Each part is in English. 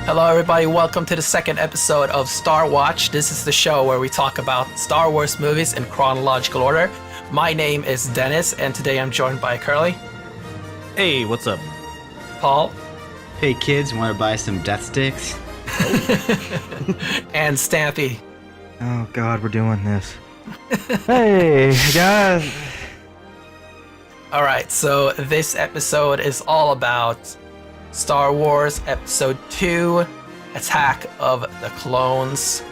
Hello, everybody. Welcome to the second episode of Star Watch. This is the show where we talk about Star Wars movies in chronological order. My name is Dennis, and today I'm joined by Kerley. Hey, what's up? Paul. Hey, kids, want to buy some death sticks? And Stampy. Oh, God, we're doing this. Hey, guys. All right, so this episode is all about Star Wars Episode 2, Attack of the Clones.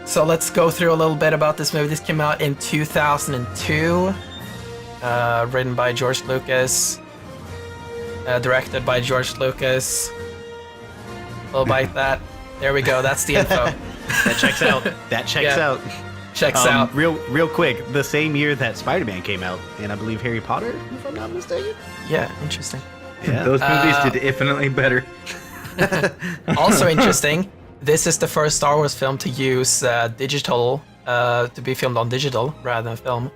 So let's go through a little bit about this movie. This came out in 2002, written by George Lucas, directed by George Lucas. A little bite that. There we go, that's the info. That checks out. That checks out. Checks out. Real quick, the same year that Spider-Man came out, and I believe Harry Potter, if I'm not mistaken. Yeah, interesting. Yeah. Those movies did infinitely better. Also interesting, this is the first Star Wars film to use digital, to be filmed on digital rather than film.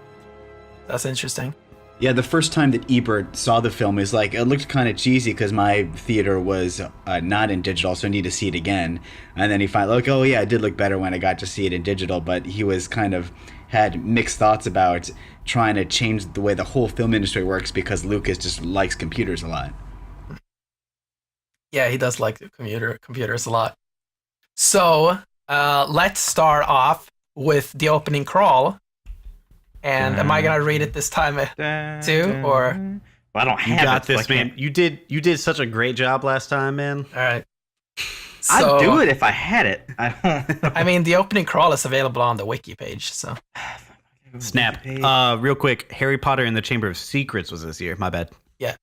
That's interesting. Yeah, the first time that Ebert saw the film is like, it looked kind of cheesy because my theater was not in digital, so I need to see it again. And then he finally, like, oh yeah, it did look better when I got to see it in digital, but he was kind of had mixed thoughts about trying to change the way the whole film industry works because Lucas just likes computers a lot. Yeah, he does like computers a lot. So, let's start off with the opening crawl. And am I gonna read it this time too, or? Well, I don't have You got it, this, so man. You did such a great job last time, man. All right. I'd do it if I had it. I don't. I mean, the opening crawl is available on the wiki page, so. Snap. Real quick, Harry Potter and the Chamber of Secrets was this year. My bad. Yeah.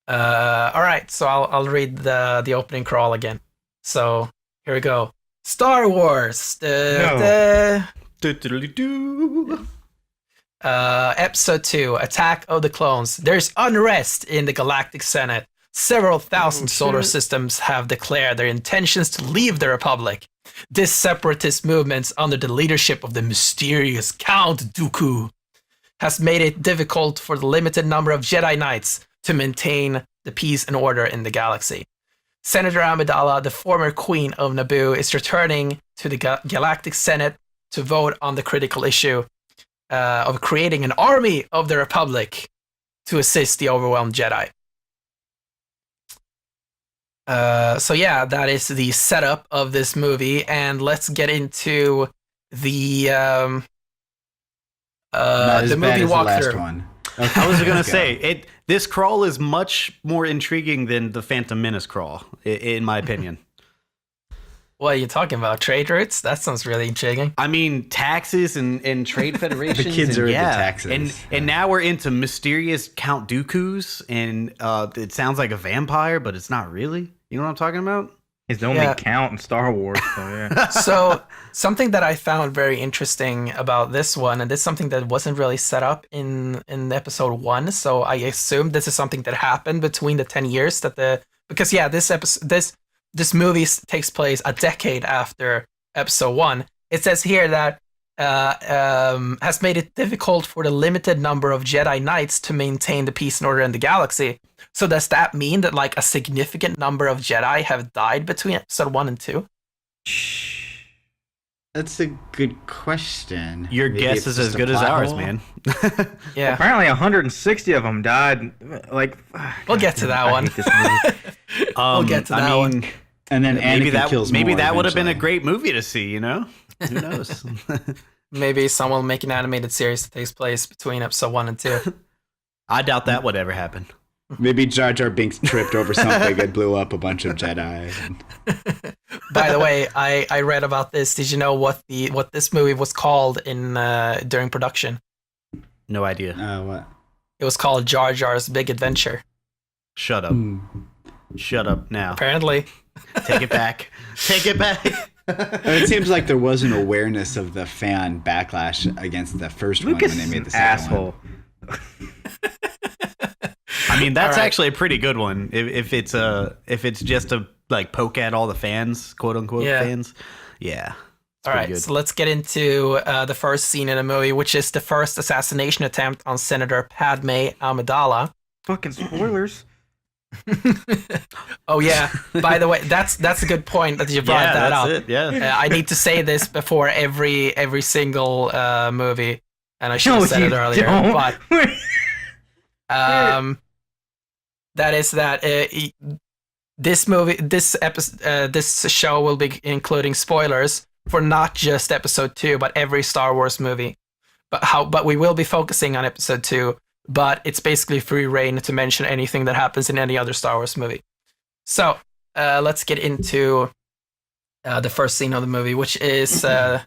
All right. So I'll read the opening crawl again. So here we go. Star Wars. Episode 2, Attack of the Clones. There's unrest in the Galactic Senate. Several thousand solar systems have declared their intentions to leave the Republic. This separatist movement, under the leadership of the mysterious Count Dooku, has made it difficult for the limited number of Jedi Knights to maintain the peace and order in the galaxy. Senator Amidala, the former Queen of Naboo, is returning to the Galactic Senate to vote on the critical issue of creating an army of the Republic to assist the overwhelmed Jedi. So yeah, that is the setup of this movie, and let's get into the movie walkthrough. Okay, I was gonna say this crawl is much more intriguing than the Phantom Menace crawl, in my opinion. What are you talking about? Trade routes? That sounds really intriguing. I mean, taxes and trade federations. The kids are into yeah. taxes. And now we're into mysterious Count Dooku's, and it sounds like a vampire, but it's not really. You know what I'm talking about? He's the only count in Star Wars, so yeah. So something that I found very interesting about this one, and this is something that wasn't really set up in episode 1, so I assume this is something that happened between the 10 years because yeah, this movie takes place a decade after episode 1. It says here that has made it difficult for the limited number of Jedi Knights to maintain the peace and order in the galaxy. So does that mean that like a significant number of Jedi have died between episode 1 and 2? That's a good question. Your Maybe guess it's is just as a good as plot ours, hole? man. Yeah. Apparently 160 of them died. Like, We'll get to that I one. hate this movie. We'll get to that one. And then maybe Anakin kills more that would have been a eventually. great movie to see. You know, who knows? Maybe someone will make an animated series that takes place between episode 1 and 2. I doubt that would ever happen. Maybe Jar Jar Binks tripped over something and blew up a bunch of Jedi. By the way, I read about this. Did you know what this movie was called during production? No idea. What? It was called Jar Jar's Big Adventure. Shut up. Shut up now. Apparently. Take it back. Take it back. It seems like there was an awareness of the fan backlash against the first Lucas one when they made the is second an asshole. one. I mean, that's All right. actually a pretty good one. If it's just to like poke at all the fans, quote unquote fans. Yeah. All right, good. so let's get into the first scene in the movie, which is the first assassination attempt on Senator Padme Amidala. Fucking spoilers. Oh yeah. By the way, that's a good point that you brought that up. It. Yeah. I need to say this before every single movie, and I should have said it earlier. But that is that this show will be including spoilers for not just episode 2, but every Star Wars movie. But we will be focusing on episode 2. But it's basically free reign to mention anything that happens in any other Star Wars movie. So let's get into the first scene of the movie, which is as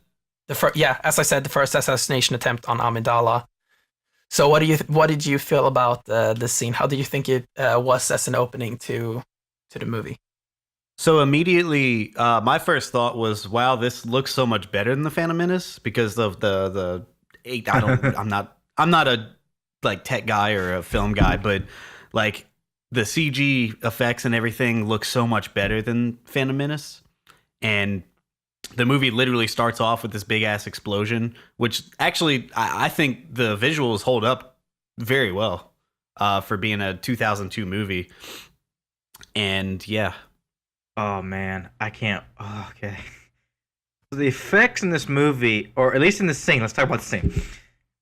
I said, the first assassination attempt on Amidala. So what did you feel about this scene? How did you think it was as an opening to the movie? So immediately, my first thought was, "Wow, this looks so much better than the Phantom Menace," because of the eight. I'm not a like tech guy or a film guy, but like the CG effects and everything looks so much better than Phantom Menace. And the movie literally starts off with this big ass explosion, which actually I think the visuals hold up very well for being a 2002 movie. And yeah. Oh man, I can't. Oh, okay. So the effects in this movie, or at least in this scene, let's talk about the scene,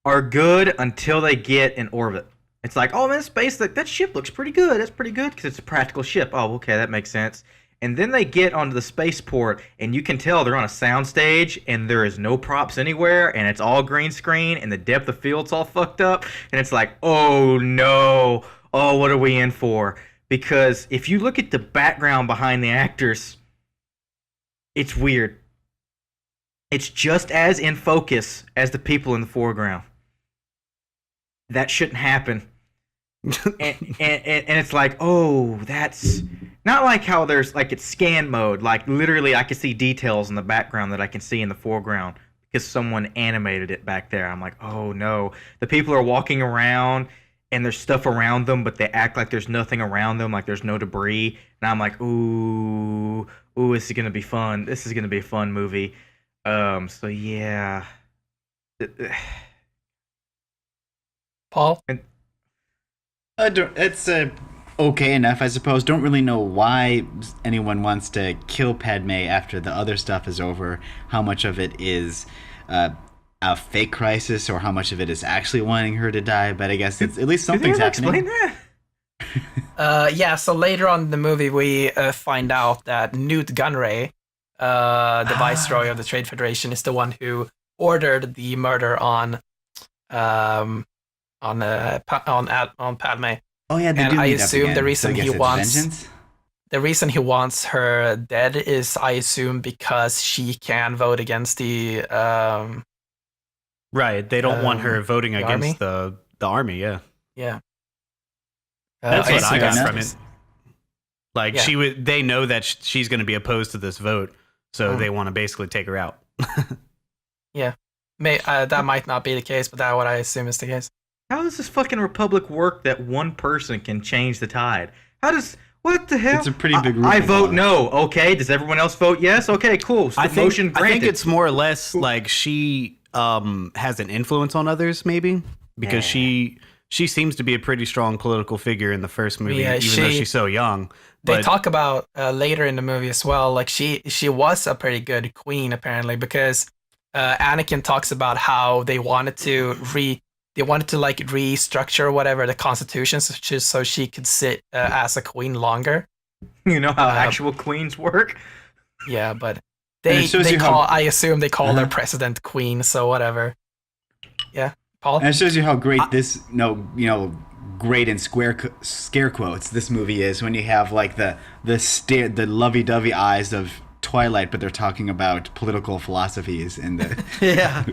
are good until they get in orbit. It's like, oh man, space, that ship looks pretty good. That's pretty good because it's a practical ship. Oh, okay, that makes sense. And then they get onto the spaceport, and you can tell they're on a soundstage, and there is no props anywhere, and it's all green screen, and the depth of field's all fucked up, and it's like, oh no, oh, what are we in for? Because if you look at the background behind the actors, it's weird. It's just as in focus as the people in the foreground. That shouldn't happen. and it's like, oh, that's not like how there's like it's scan mode. Like literally I can see details in the background that I can see in the foreground because someone animated it back there. I'm like, oh no. The people are walking around and there's stuff around them, but they act like there's nothing around them, like there's no debris. And I'm like, ooh, this is gonna be fun. This is gonna be a fun movie. So yeah. Paul? It's okay enough, I suppose. Don't really know why anyone wants to kill Padme after the other stuff is over. How much of it is a fake crisis, or how much of it is actually wanting her to die? But I guess it's at least something's happening. Explain that. Yeah. So later on in the movie, we find out that Newt Gunray, the viceroy of the Trade Federation, is the one who ordered the murder on Padme. Oh yeah, they and do I meet up assume again. the reason So I guess he it's wants vengeance? the reason he wants her dead is, I assume, because she can vote against the Right. They don't want her voting the against the army. Yeah. yeah. That's what I got assume from that's- it. Like Yeah. they know that she's going to be opposed to this vote, so they want to basically take her out. That might not be the case, but that's what I assume is the case. How does this fucking republic work that one person can change the tide? What the hell? It's a pretty big I rule. vote no. Okay, does everyone else vote yes? Okay, cool. So motion I granted. think it's more or less like she has an influence on others, maybe, because she seems to be a pretty strong political figure in the first movie, Yeah, even though she's so young. They But talk about later in the movie as well. Like she was a pretty good queen apparently, because Anakin talks about how they wanted to like restructure whatever the constitution so she could sit as a queen longer. You know how actual queens work? Yeah, but And it shows you how- I assume they call their president queen, so whatever. Yeah, Paul? And it shows you how great great in scare quotes this movie is, when you have like the lovey-dovey eyes of Twilight, but they're talking about political philosophies in the yeah.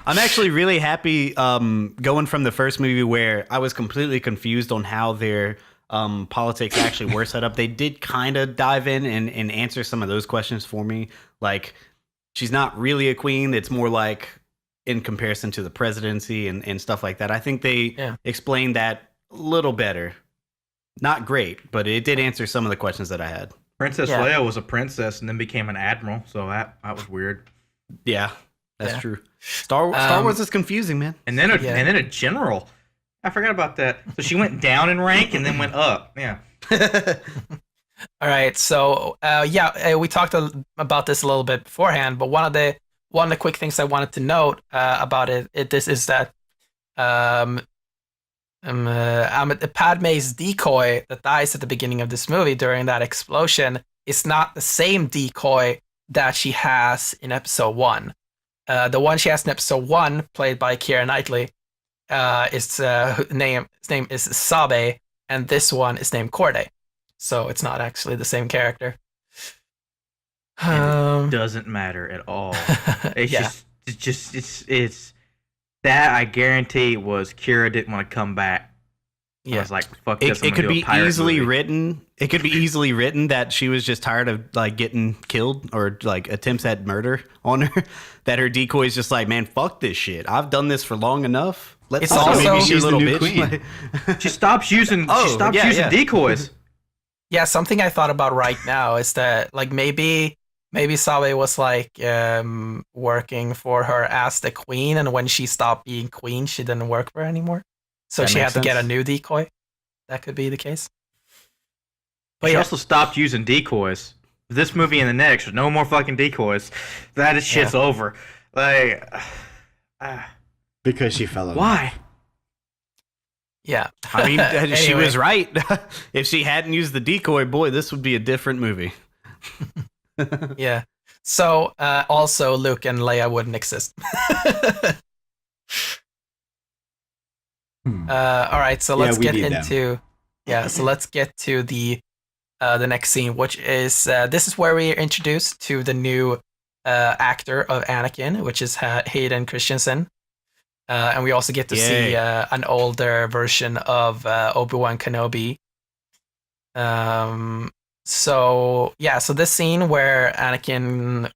I'm actually really happy going from the first movie where I was completely confused on how their politics actually were set up. They did kind of dive in and answer some of those questions for me. Like, she's not really a queen. It's more like in comparison to the presidency and stuff like that. I think they explained that a little better. Not great, but it did answer some of the questions that I had. Princess Leia was a princess and then became an admiral, so that was weird. Yeah, that's true. Star Wars is confusing, man. And then a general. I forgot about that. So she went down in rank and then went up. Yeah. All right, so we talked about this a little bit beforehand, but one of the quick things I wanted to note about this is that Padme's decoy that dies at the beginning of this movie during that explosion is not the same decoy that she has in episode 1. The one she has in episode 1, played by Keira Knightley, his name is Sabe, and this one is named Corday. So it's not actually the same character. It doesn't matter at all. It's it's that I guarantee was Kira didn't want to come back. Yeah. I was like, fuck this. It could be easily written. It could be easily written that she was just tired of like getting killed or like attempts at murder on her. That her decoy is just like, man, fuck this shit. I've done this for long enough. It's also maybe she's a little the new bitch. queen. She stopped using. She stopped using decoys. Yeah, something I thought about right now is that like maybe Sabe was like working for her as the queen, and when she stopped being queen, she didn't work for her anymore. So she had to get a new decoy. That could be the case. But she also stopped using decoys. This movie and the next, there's no more fucking decoys. That shit's over. Like, Because she fell in love. why? Yeah. I mean, Anyway. she was right. If she hadn't used the decoy, boy, this would be a different movie. Yeah. So also Luke and Leia wouldn't exist. All right, so let's get into let's get to the next scene, which is this is where we are introduced to the new actor of Anakin, which is Hayden Christensen, and we also get to see an older version of Obi-Wan Kenobi. So this scene where Anakin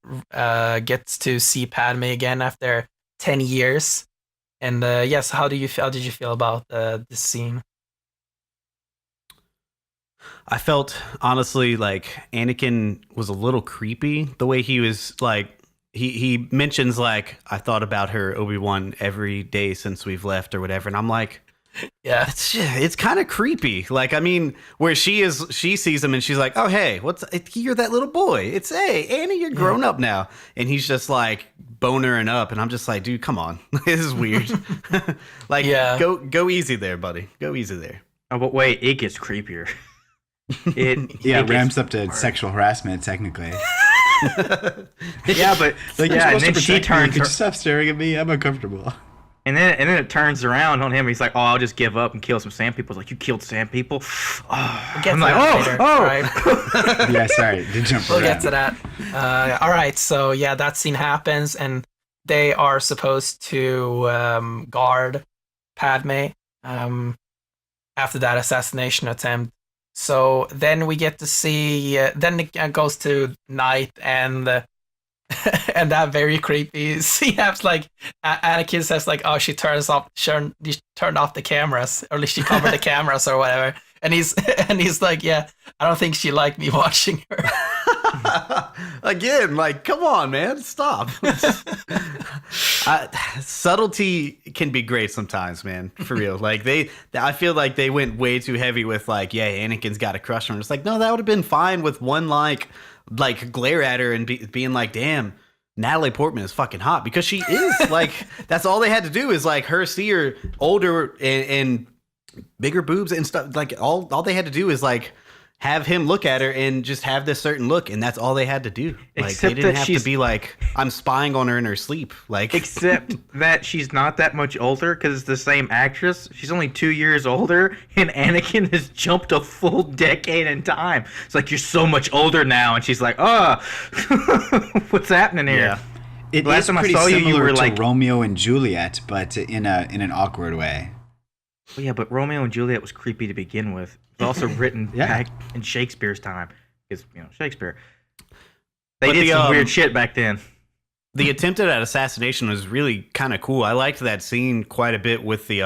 gets to see Padme again after 10 years. And how did you feel about this scene? I felt honestly like Anakin was a little creepy the way he was like he mentions like I thought about her Obi-Wan every day since we've left or whatever, and I'm like, yeah, it's kind of creepy. Like, I mean, where she sees him and she's like, oh, hey, you're that little boy. It's, hey, Annie, you're grown up now. And he's just like bonering up. And I'm just like, dude, come on. This is weird. Like, go easy there, buddy. Go easy there. Oh, but wait, it gets creepier. It ramps up to sexual harassment, technically. Yeah, but like, and then she turns. Could you stop staring at me? I'm uncomfortable. And then it turns around on him. He's like, "Oh, I'll just give up and kill some sand people." It's like, "You killed sand people?" I'm like, "Oh, right. Yeah, sorry, did jump We'll around. get to that. All right, so that scene happens, and they are supposed to guard Padme after that assassination attempt. So then we get to see. Then it goes to night, and and that very creepy scene happens. Like Anakin says, like, "Oh, she turned off the cameras, or at least she covered the cameras or whatever." And he's like, "Yeah, I don't think she liked me watching her." Again, like, come on, man, stop. Subtlety can be great sometimes, man. For real. Like I feel like they went way too heavy with like, yeah, Anakin's got a crush on her. It's like, no, that would have been fine with one like glare at her and being like, damn, Natalie Portman is fucking hot, because she is. Like, that's all they had to do is like her see her older and bigger boobs and stuff. Like all they had to do is like have him look at her and just have this certain look, and that's all they had to do. Like, Except they didn't that have to be like, I'm spying on her in her sleep. Like, except that she's not that much older because it's the same actress. She's only 2 years older, and Anakin has jumped a full decade in time. It's like, you're so much older now, and she's like, what's happening here? Yeah. Last time I saw you were to like Romeo and Juliet, but in an awkward way. Well, yeah, but Romeo and Juliet was creepy to begin with. It was also written back in Shakespeare's time, because Shakespeare. They did some weird shit back then. The attempt at assassination was really kind of cool. I liked that scene quite a bit with the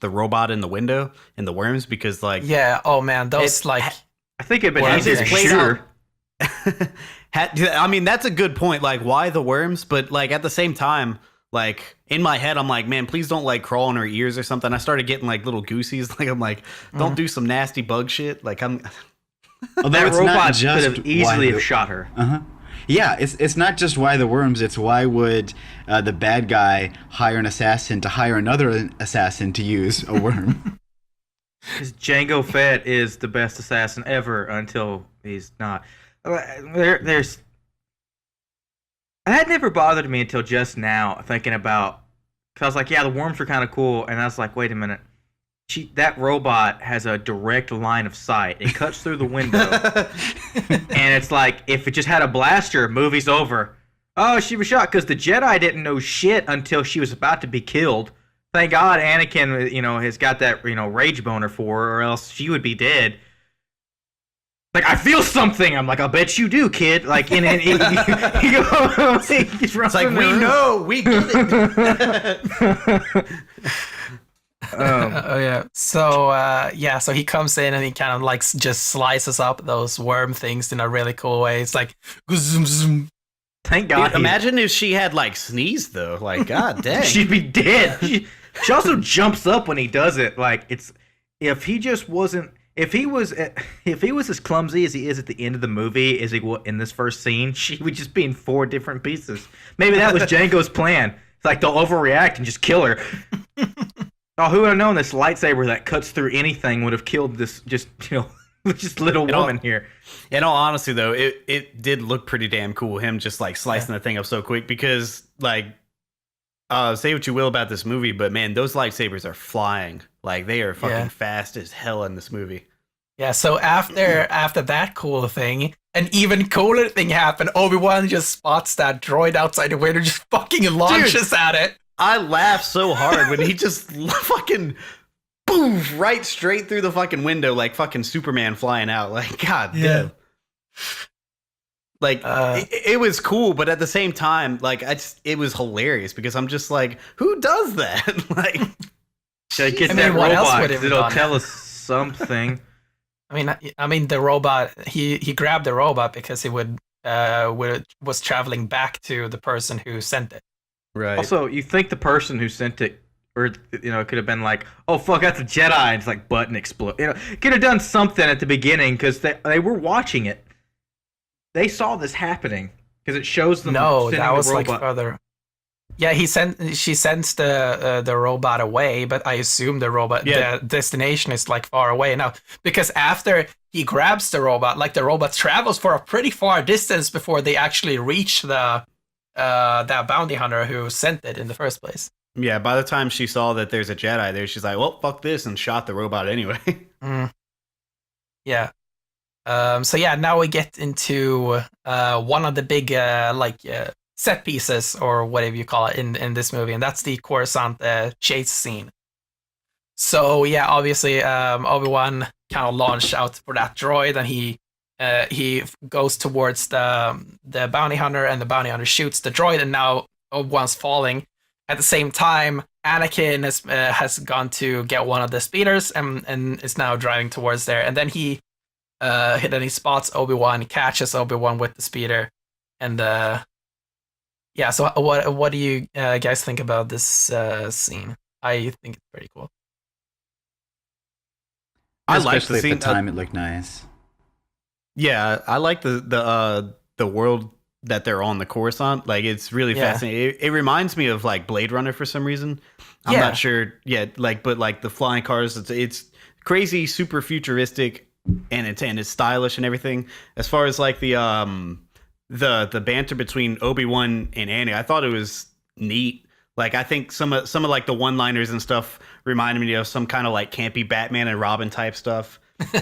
robot in the window and the worms, because like, yeah, oh man, those I think it'd been easier to played shoot her. I mean, that's a good point. Like, why the worms? But like at the same time, Like in my head, I'm like, man, please don't like crawl on her ears or something. I started getting like little goosies. Like I'm like, don't do some nasty bug shit. Like I'm. Although That it's robot not could just have easily why have shot her. Yeah, it's not just why the worms. It's why would the bad guy hire an assassin to hire another assassin to use a worm? Because Django Fett is the best assassin ever until he's not. There's that never bothered me until just now, thinking about. Cause I was like, yeah, the worms are kind of cool, and I was like, wait a minute. That robot has a direct line of sight. It cuts through the window. And it's like, if it just had a blaster, movie's over. Oh, she was shot because the Jedi didn't know shit until she was about to be killed. Thank God Anakin, has got that, rage boner for her, or else she would be dead. Like, I feel something. I'm like, I bet you do, kid. Like, it's like, we know, we get it. Oh yeah. So he comes in and he kind of like just slices up those worm things in a really cool way. It's like, zoom, zoom. Thank God. Dude, imagine if she had like sneezed though. Like, god dang, she'd be dead. She also jumps up when he does it. Like, if he was as clumsy as he is at the end of the movie as he was in this first scene, she would just be in 4 different pieces. Maybe that was Django's plan. It's like they'll overreact and just kill her. Oh, who would have known this lightsaber that cuts through anything would have killed this just little woman here. In all honesty, though, it did look pretty damn cool. Him just like slicing the thing up so quick because like, say what you will about this movie, but man, those lightsabers are flying. Like they are fucking fast as hell in this movie. Yeah. So after that cool thing, an even cooler thing happened. Obi-Wan just spots that droid outside the window, just fucking launches at it. I laughed so hard when he just fucking boom right straight through the fucking window like fucking Superman flying out. Like, god damn. Like, it was cool, but at the same time, like, it was hilarious because I'm just like, who does that? Like, should I get that robot? It'll tell us something. I mean, the robot. He grabbed the robot because he was traveling back to the person who sent it. Right. Also, you think the person who sent it, or it could have been like, "Oh fuck, that's a Jedi," and it's like button explode. Could have done something at the beginning because they were watching it. They saw this happening because it shows them. No, that was the like robot. further. Yeah, she sends the robot away, but I assume the destination is like far away now because after he grabs the robot, like the robot travels for a pretty far distance before they actually reach that bounty hunter who sent it in the first place. Yeah, by the time she saw that there's a Jedi there, she's like, well, fuck this, and shot the robot anyway. Yeah. So yeah, now we get into one of the big set pieces or whatever you call it in this movie, and that's the Coruscant chase scene. So yeah, obviously Obi-Wan kind of launched out for that droid, and he goes towards the bounty hunter, and the bounty hunter shoots the droid, and now Obi-Wan's falling. At the same time, Anakin has gone to get one of the speeders and is now driving towards there, and then he spots Obi-Wan, catches Obi-Wan with the speeder, and yeah. So what do you guys think about this scene? I think it's pretty cool. I like Especially the scene. At the time, it looked nice. Yeah, I like the world that they're on, the Coruscant. Like, it's really fascinating. It reminds me of like Blade Runner for some reason. I'm not sure yet. Like, but like the flying cars, it's crazy, super futuristic, and it's stylish and everything. As far as like the banter between Obi-Wan and Anakin, I thought it was neat. Like, I think some of like the one-liners and stuff reminded me of some kind of like campy Batman and Robin type stuff.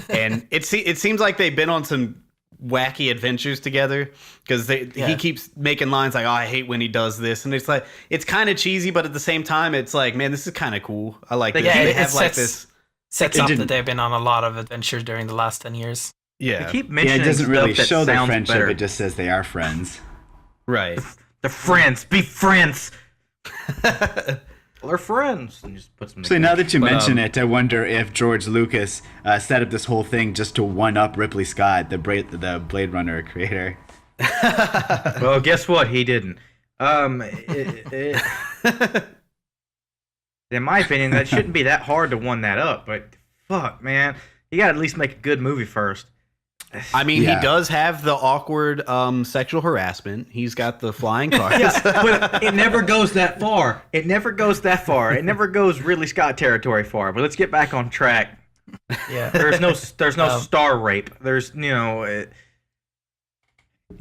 And it seems like they've been on some wacky adventures together because he keeps making lines like, "Oh, I hate when he does this," and it's like it's kind of cheesy, but at the same time, it's like, man, this is kind of cool. I like this. Yeah, they have like this sets up that they've been on a lot of adventures during the last 10 years. Yeah, they keep mentioning it doesn't really stuff that show their sounds friendship. better. It just says they are friends. right. They're friends. Be friends. They're friends. And just put some. So now that you mention it, I wonder if George Lucas set up this whole thing just to one up Ripley Scott, the Blade Runner creator. Well, guess what? He didn't. In my opinion, that shouldn't be that hard to one that up. But fuck, man, you got to at least make a good movie first. I mean, Yeah. he does have the awkward sexual harassment. He's got the flying cars. Yeah, but it never goes that far. It never goes that far. It never goes Ridley Scott territory far. But let's get back on track. Yeah. There's no star rape. There's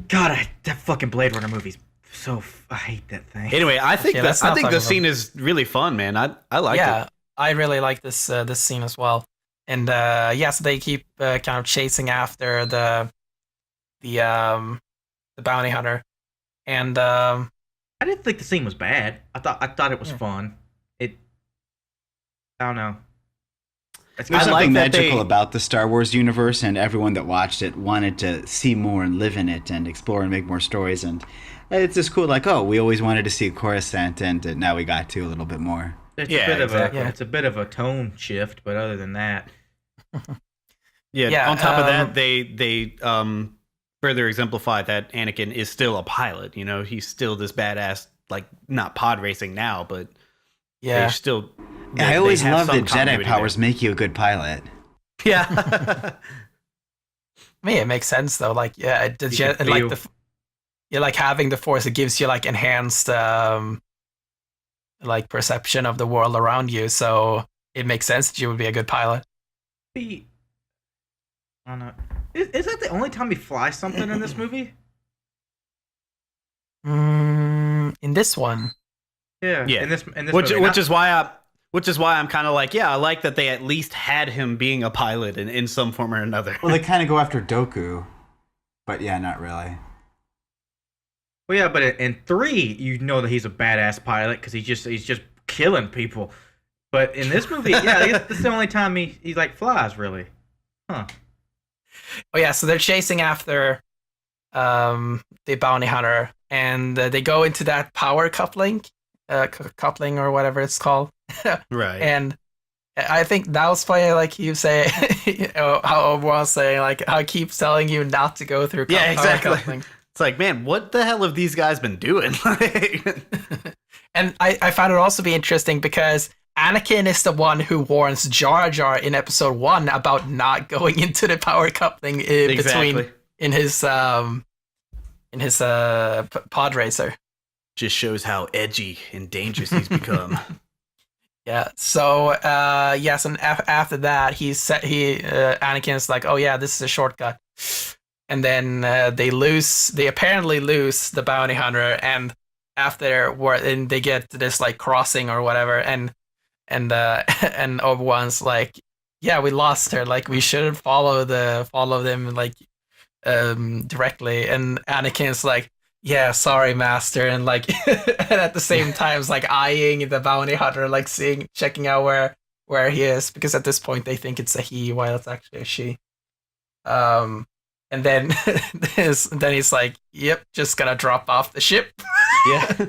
God, that fucking Blade Runner movie's I hate that thing. Anyway, I think Okay, let's I not think talk the about scene is really fun, man. I like Yeah, it. I really like this this scene as well. And so they keep kind of chasing after the bounty hunter, and I didn't think the scene was bad. I thought it was fun. I don't know. There's I something like that magical they- about the Star Wars universe, and everyone that watched it wanted to see more and live in it and explore and make more stories. And it's just cool, like, oh, we always wanted to see Coruscant, and now we got to a little bit more. It's Yeah, a bit exactly. of a it's a bit of a tone shift, but other than that, Yeah. On top of that, they further exemplify that Anakin is still a pilot. You know, he's still this badass, like not pod racing now, but yeah, they still. I always have love some that Jedi continuity powers make you a good pilot. there. Yeah. I mean, it makes sense though. Like, yeah, You can like feel- like having the Force, it gives you like enhanced like perception of the world around you. So it makes sense that you would be a good pilot. I don't know. Is that the only time he flies something in this movie? In this one, Yeah. Yeah. In this which movie. which is why I'm kind of like, yeah, I like that they at least had him being a pilot in some form or another. Well, they kind of go after Dooku, but yeah, not really. Well, yeah, but in 3, you know that he's a badass pilot because he's just killing people. But in this movie, yeah, I guess this is the only time he like flies really. Huh. oh yeah, so they're chasing after the bounty hunter, and they go into that power coupling or whatever it's called. Right. And I think that was funny, like you say, how ObiWan was saying, like, how it keeps telling you not to go through Yeah, power exactly. coupling. It's like, man, what the hell have these guys been doing? And I found it also be interesting because Anakin is the one who warns Jar Jar in episode 1 about not going into the power coupling Exactly. in his pod racer. Just shows how edgy and dangerous he's become. Yeah. So yes, and after that, Anakin's like, oh yeah, this is a shortcut, and then they apparently lose the bounty hunter, and and they get to this like crossing or whatever, and Obi-Wan's like, yeah, we lost her, like we shouldn't follow them like directly, and Anakin's like, yeah, sorry, master, and like and at the same time it's like eyeing the bounty hunter, like checking out where he is, because at this point they think it's a he while it's actually a she. And then then he's like, yep, just gonna drop off the ship. Yeah.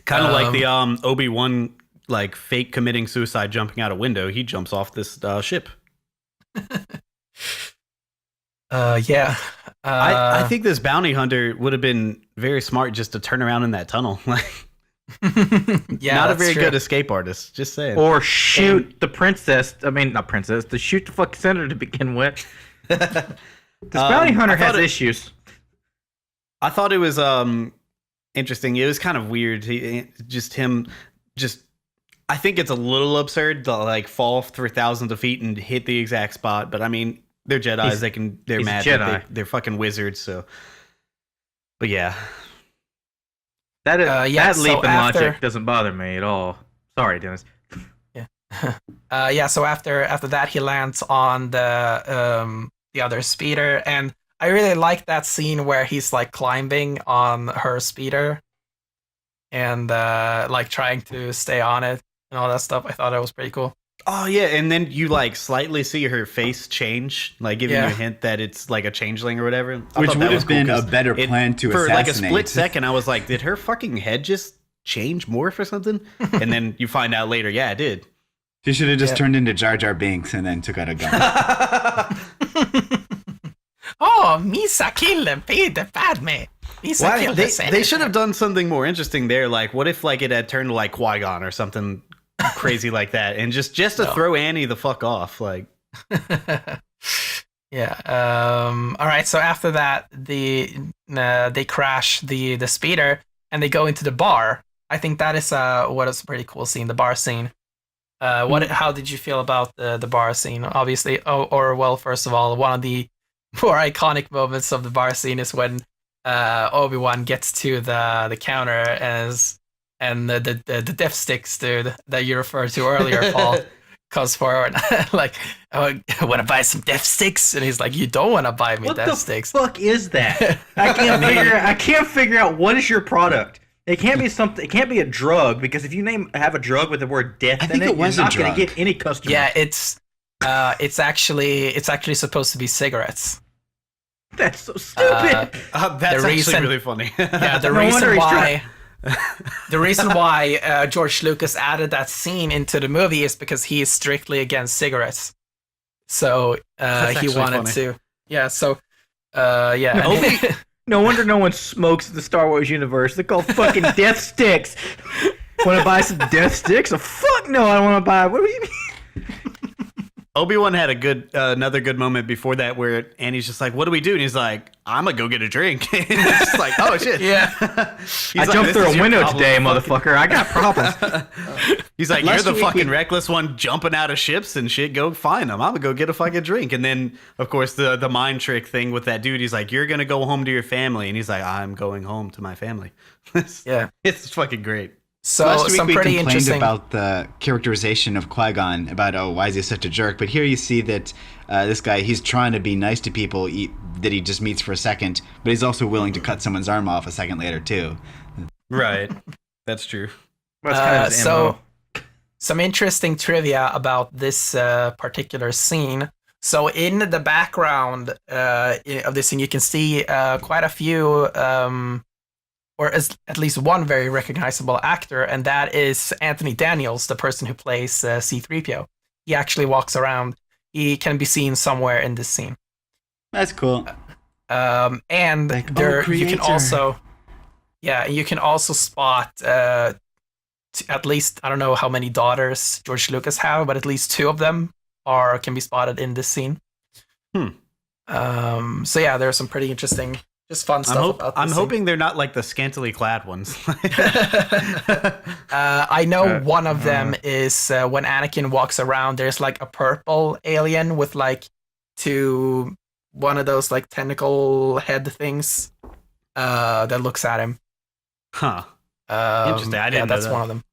Kind of like the Obi-Wan, like fake committing suicide, jumping out a window. He jumps off this ship. Yeah. I think this bounty hunter would have been very smart just to turn around in that tunnel. Like, yeah, not a that's very true. good escape artist. Just saying. Or shoot the princess. I mean, not princess. To shoot the fucking senator to begin with. This bounty hunter I thought has it- issues. I thought it was interesting. It was kind of weird. I think it's a little absurd to like fall through thousands of feet and hit the exact spot. But I mean, they're Jedis. They're he's a magic. Jedi. They're fucking wizards. So, but yeah. That yeah, leap so in after- logic doesn't bother me at all. Sorry, Dennis. Yeah, so after that he lands on the other speeder, and I really like that scene where he's like climbing on her speeder and like trying to stay on it and all that stuff. I thought that was pretty cool. Oh yeah, and then you like slightly see her face change, like giving you a Yeah. hint that it's like a changeling or whatever. I Which thought that would was have been cool, a 'cause better plan to for assassinate. like a split second. I was like, did her fucking head just change morph or something? And then you find out later, yeah, it did. She should have just Yeah. turned into Jar Jar Binks and then took out a gun. Oh, Misa kill Padme. Why they should have done something more interesting there. Like, what if like it had turned to like Qui-Gon or something crazy like that, and just to throw Annie the fuck off, like. Yeah. All right. So after that, they crash the speeder and they go into the bar. I think that is what is a pretty cool scene, the bar scene. How did you feel about the bar scene? Obviously, first of all, one of the more iconic moments of the bar scene is when Obi-Wan gets to the counter and the death sticks, dude, that you referred to earlier, Paul. Comes forward like, "Oh, I want to buy some death sticks," and he's like, "You don't want to buy me death sticks." What the fuck is that? I can't figure out what is your product. It can't be something. It can't be a drug, because if you have a drug with the word death in it, you're not going to get any customers. Yeah, it's actually supposed to be cigarettes. That's so stupid. That's actually really funny. Yeah, the reason why George Lucas added that scene into the movie is because he is strictly against cigarettes. So he wanted to. Yeah. So yeah. No wonder no one smokes in the Star Wars universe. They're called fucking death sticks. Want to buy some death sticks? Oh fuck no! I don't want to buy. What do you mean? Obi-Wan had another good moment before that where Annie's just like, "What do we do?" And he's like, "I'm gonna go get a drink." And it's just like, "Oh shit!" Yeah. I jumped through a window today, motherfucker. I got problems. He's like, "You're the fucking reckless one jumping out of ships and shit. Go find them. I'm gonna go get a fucking drink." And then, of course, the mind trick thing with that dude. He's like, "You're gonna go home to your family," and he's like, "I'm going home to my family." Yeah, it's fucking great. So last week we pretty complained about the characterization of Qui-Gon, about, why is he such a jerk? But here you see that this guy, he's trying to be nice to people that he just meets for a second, but he's also willing to cut someone's arm off a second later, too. Right. That's true. So, some interesting trivia about this particular scene. So in the background of this scene, you can see quite a few... or at least one very recognizable actor, and that is Anthony Daniels, the person who plays C-3PO. He actually walks around. He can be seen somewhere in this scene. That's cool. And like, you can also spot at least, I don't know how many daughters George Lucas have, but at least two of them can be spotted in this scene. So yeah, there's some pretty interesting... Just fun stuff. I'm hoping they're not like the scantily clad ones. I know one of them is when Anakin walks around. There's like a purple alien with like one of those like tentacle head things that looks at him. Huh. Interesting. I didn't know that's that. one of them.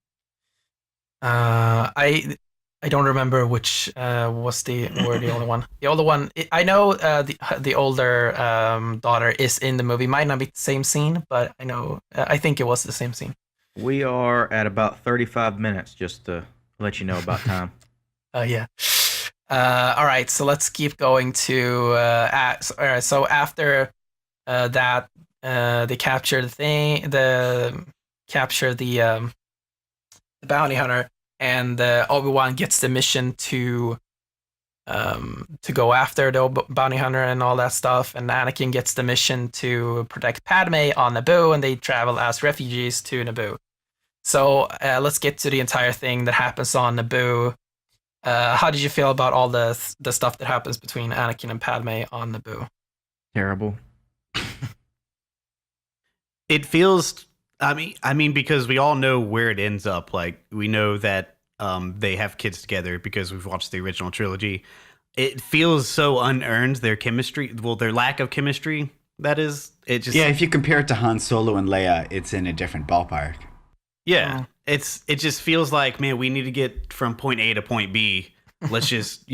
I don't remember which was the only one. The older one, I know the older daughter is in the movie. Might not be the same scene, but I think it was the same scene. We are at about 35 minutes, just to let you know about time. Yeah. All right, so let's keep going to... so after that, they capture the bounty hunter, and Obi-Wan gets the mission to go after the bounty hunter and all that stuff, and Anakin gets the mission to protect Padme on Naboo, and they travel as refugees to Naboo. So let's get to the entire thing that happens on Naboo. How did you feel about all the stuff that happens between Anakin and Padme on Naboo? Terrible. It feels... I mean, because we all know where it ends up. Like, we know that they have kids together because we've watched the original trilogy. It feels so unearned, their chemistry. Well, their lack of chemistry, that is. It just... Yeah, if you compare it to Han Solo and Leia, it's in a different ballpark. Yeah, it just feels like, man, we need to get from point A to point B. Let's just,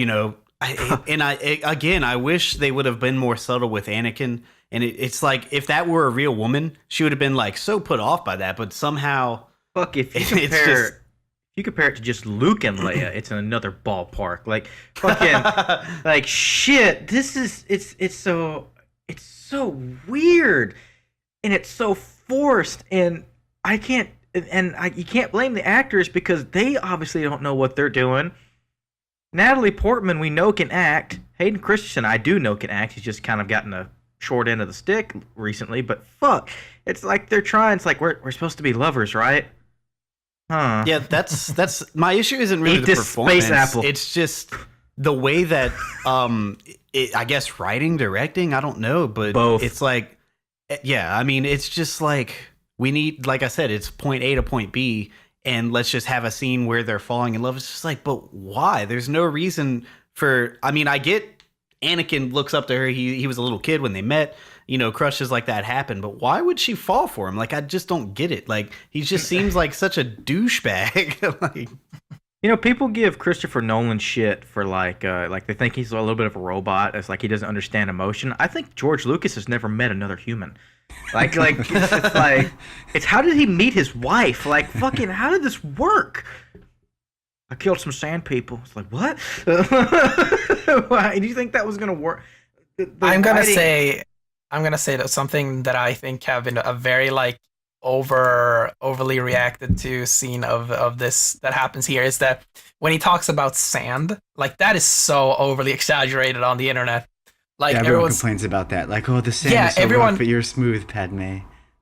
I wish they would have been more subtle with Anakin. And it's like, if that were a real woman, she would have been like so put off by that. But somehow, fuck, if you compare it to just Luke and Leia, it's in another ballpark. Like fucking, like shit. This is it's so weird, and it's so forced, and you can't blame the actors because they obviously don't know what they're doing. Natalie Portman, we know, can act. Hayden Christensen, I do know, can act. He's just kind of gotten a short end of the stick recently, but fuck, it's like they're trying. It's like we're supposed to be lovers, right? Huh? Yeah, that's my issue. Isn't really Eat the this performance. space apple. It's just the way that I guess writing, directing, I don't know, but Both. It's like, yeah, I mean, it's just like we need, like I said, it's point A to point B, and let's just have a scene where they're falling in love. It's just like, but why? There's no reason for. I mean, I get Anakin looks up to her. He was a little kid when they met. You know, crushes like that happen, but why would she fall for him? Like, I just don't get it. Like, he just seems like such a douchebag. Like, You know, people give Christopher Nolan shit for like they think he's a little bit of a robot. It's like he doesn't understand emotion. I think George Lucas has never met another human. Like it's like it's how did he meet his wife? Like fucking how did this work? I killed some sand people. It's like what? Why do you think that was gonna work? I'm gonna say that something that I think have been a very like overly reacted to scene of this that happens here is that when he talks about sand, like that is so overly exaggerated on the internet. Like Yeah, everyone complains about that. Like, oh, the sand is so rough, but you're smooth, Padme.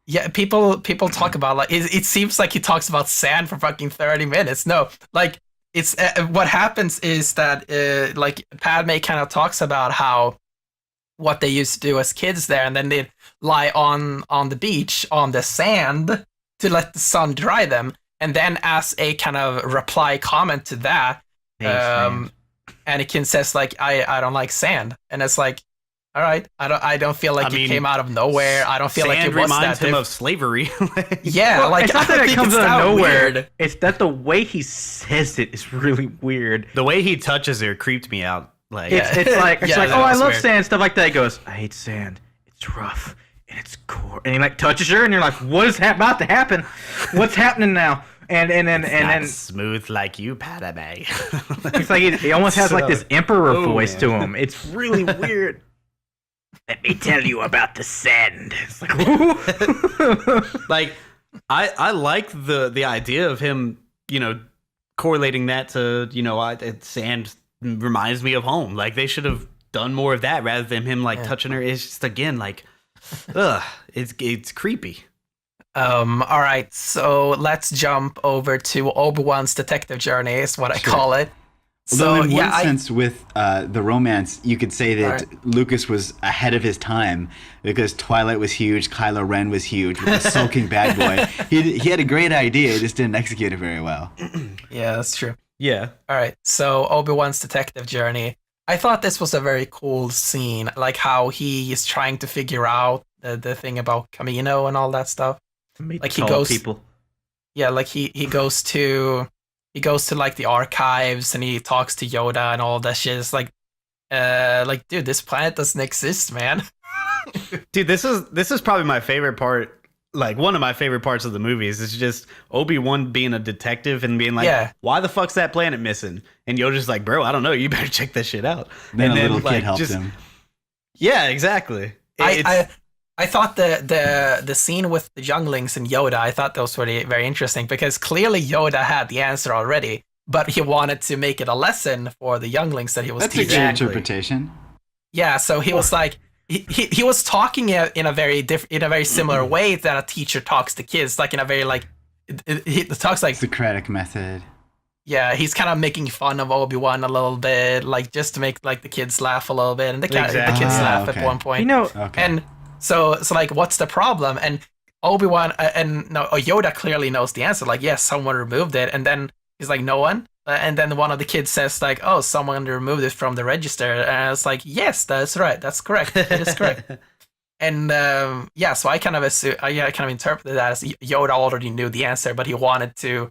Yeah, people talk about like it seems like he talks about sand for fucking 30 minutes. No, like it's what happens is that like Padme kind of talks about how what they used to do as kids there, and then they'd lie on the beach on the sand to let the sun dry them, and then as a kind of reply comment to that, Anakin says like I don't like sand, and it's like, all right, I don't feel like it came out of nowhere. I don't feel like it was reminds that him of slavery. Yeah, well, like it's not I that it think comes it's out that of nowhere. weird. It's that the way he says it is really weird. The way he touches her creeped me out. Like, It's like Yeah, oh, that I was love weird. sand, stuff like that. He goes, I hate sand. It's rough and it's core. And he like touches her, and you're like, what is about to happen? What's happening now? And then smooth like you, Padme. it's like he almost has like this emperor voice man. to him. It's really weird. Let me tell you about the sand. It's like, Like, I like the idea of him, you know, correlating that to, you know, sand reminds me of home. Like, they should have done more of that rather than him like touching her. It's just, again, like, it's creepy. All right, so let's jump over to Obi-Wan's detective journey, is what I call it. Although So in yeah, one sense, with the romance, you could say that Lucas was ahead of his time because Twilight was huge, Kylo Ren was huge, with the sulking bad boy. He had a great idea, just didn't execute it very well. yeah, that's true. Yeah. All right, so Obi-Wan's detective journey. I thought this was a very cool scene, like how he is trying to figure out the thing about Camino and all that stuff. meet Like the he tall goes- people. Yeah, like he goes to like the archives and he talks to Yoda and all that shit. It's like dude, this planet doesn't exist, man. Dude, this is probably my favorite part. Like, one of my favorite parts of the movies is just Obi-Wan being a detective and being like, Yeah. why the fuck's that planet missing? And Yoda's like, bro, I don't know. You better check that shit out. Then and a little like, kid helped just- him. Yeah, exactly. I thought the scene with the younglings and Yoda, I thought that was very, very interesting because clearly Yoda had the answer already, but he wanted to make it a lesson for the younglings that he was That's a teaching. good interpretation. Yeah, so he was like he was talking in a very similar way that a teacher talks to kids, like in a very like he talks like Socratic method. yeah, he's kind of making fun of Obi-Wan a little bit, like just to make like the kids laugh a little bit, and the kids Exactly. laugh okay. at one point. You know, Okay. And so like, what's the problem? And Obi-Wan Yoda clearly knows the answer. Like, yes, someone removed it, and then he's like, no one. And then one of the kids says like, oh, someone removed it from the register. And it's like, yes, that's right, that's correct, that is correct. And yeah, so I kind of interpreted that as Yoda already knew the answer, but he wanted to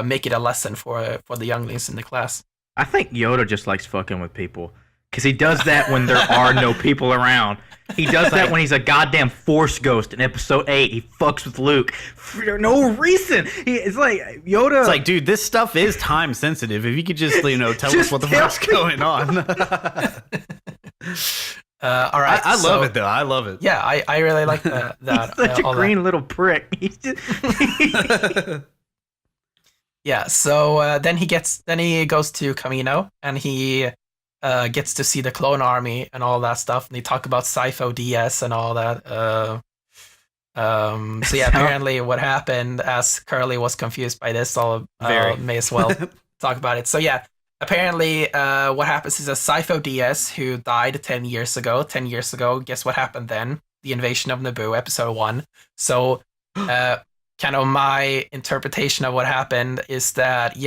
make it a lesson for the younglings in the class. I think Yoda just likes fucking with people because he does that when there are no people around. He does that when he's a goddamn Force ghost in Episode 8. He fucks with Luke for no reason. It's like Yoda. It's like, dude, this stuff is time sensitive. If you could just, you know, tell Just us what the tell fuck's me. going on. All right, I so, love it, though. I love it. Yeah, I really like that. he's such a all that. green little prick. He's just. Yeah, so then he goes to Camino and he gets to see the clone army and all that stuff, and they talk about Sifo DS and all that. So yeah, apparently what happened, as Kerley was confused by this, I'll may as well talk about it. So yeah, apparently what happens is a Sifo DS who died 10 years ago. 10 years ago, guess what happened then? The invasion of Naboo, episode 1. So kind of my interpretation of what happened is that,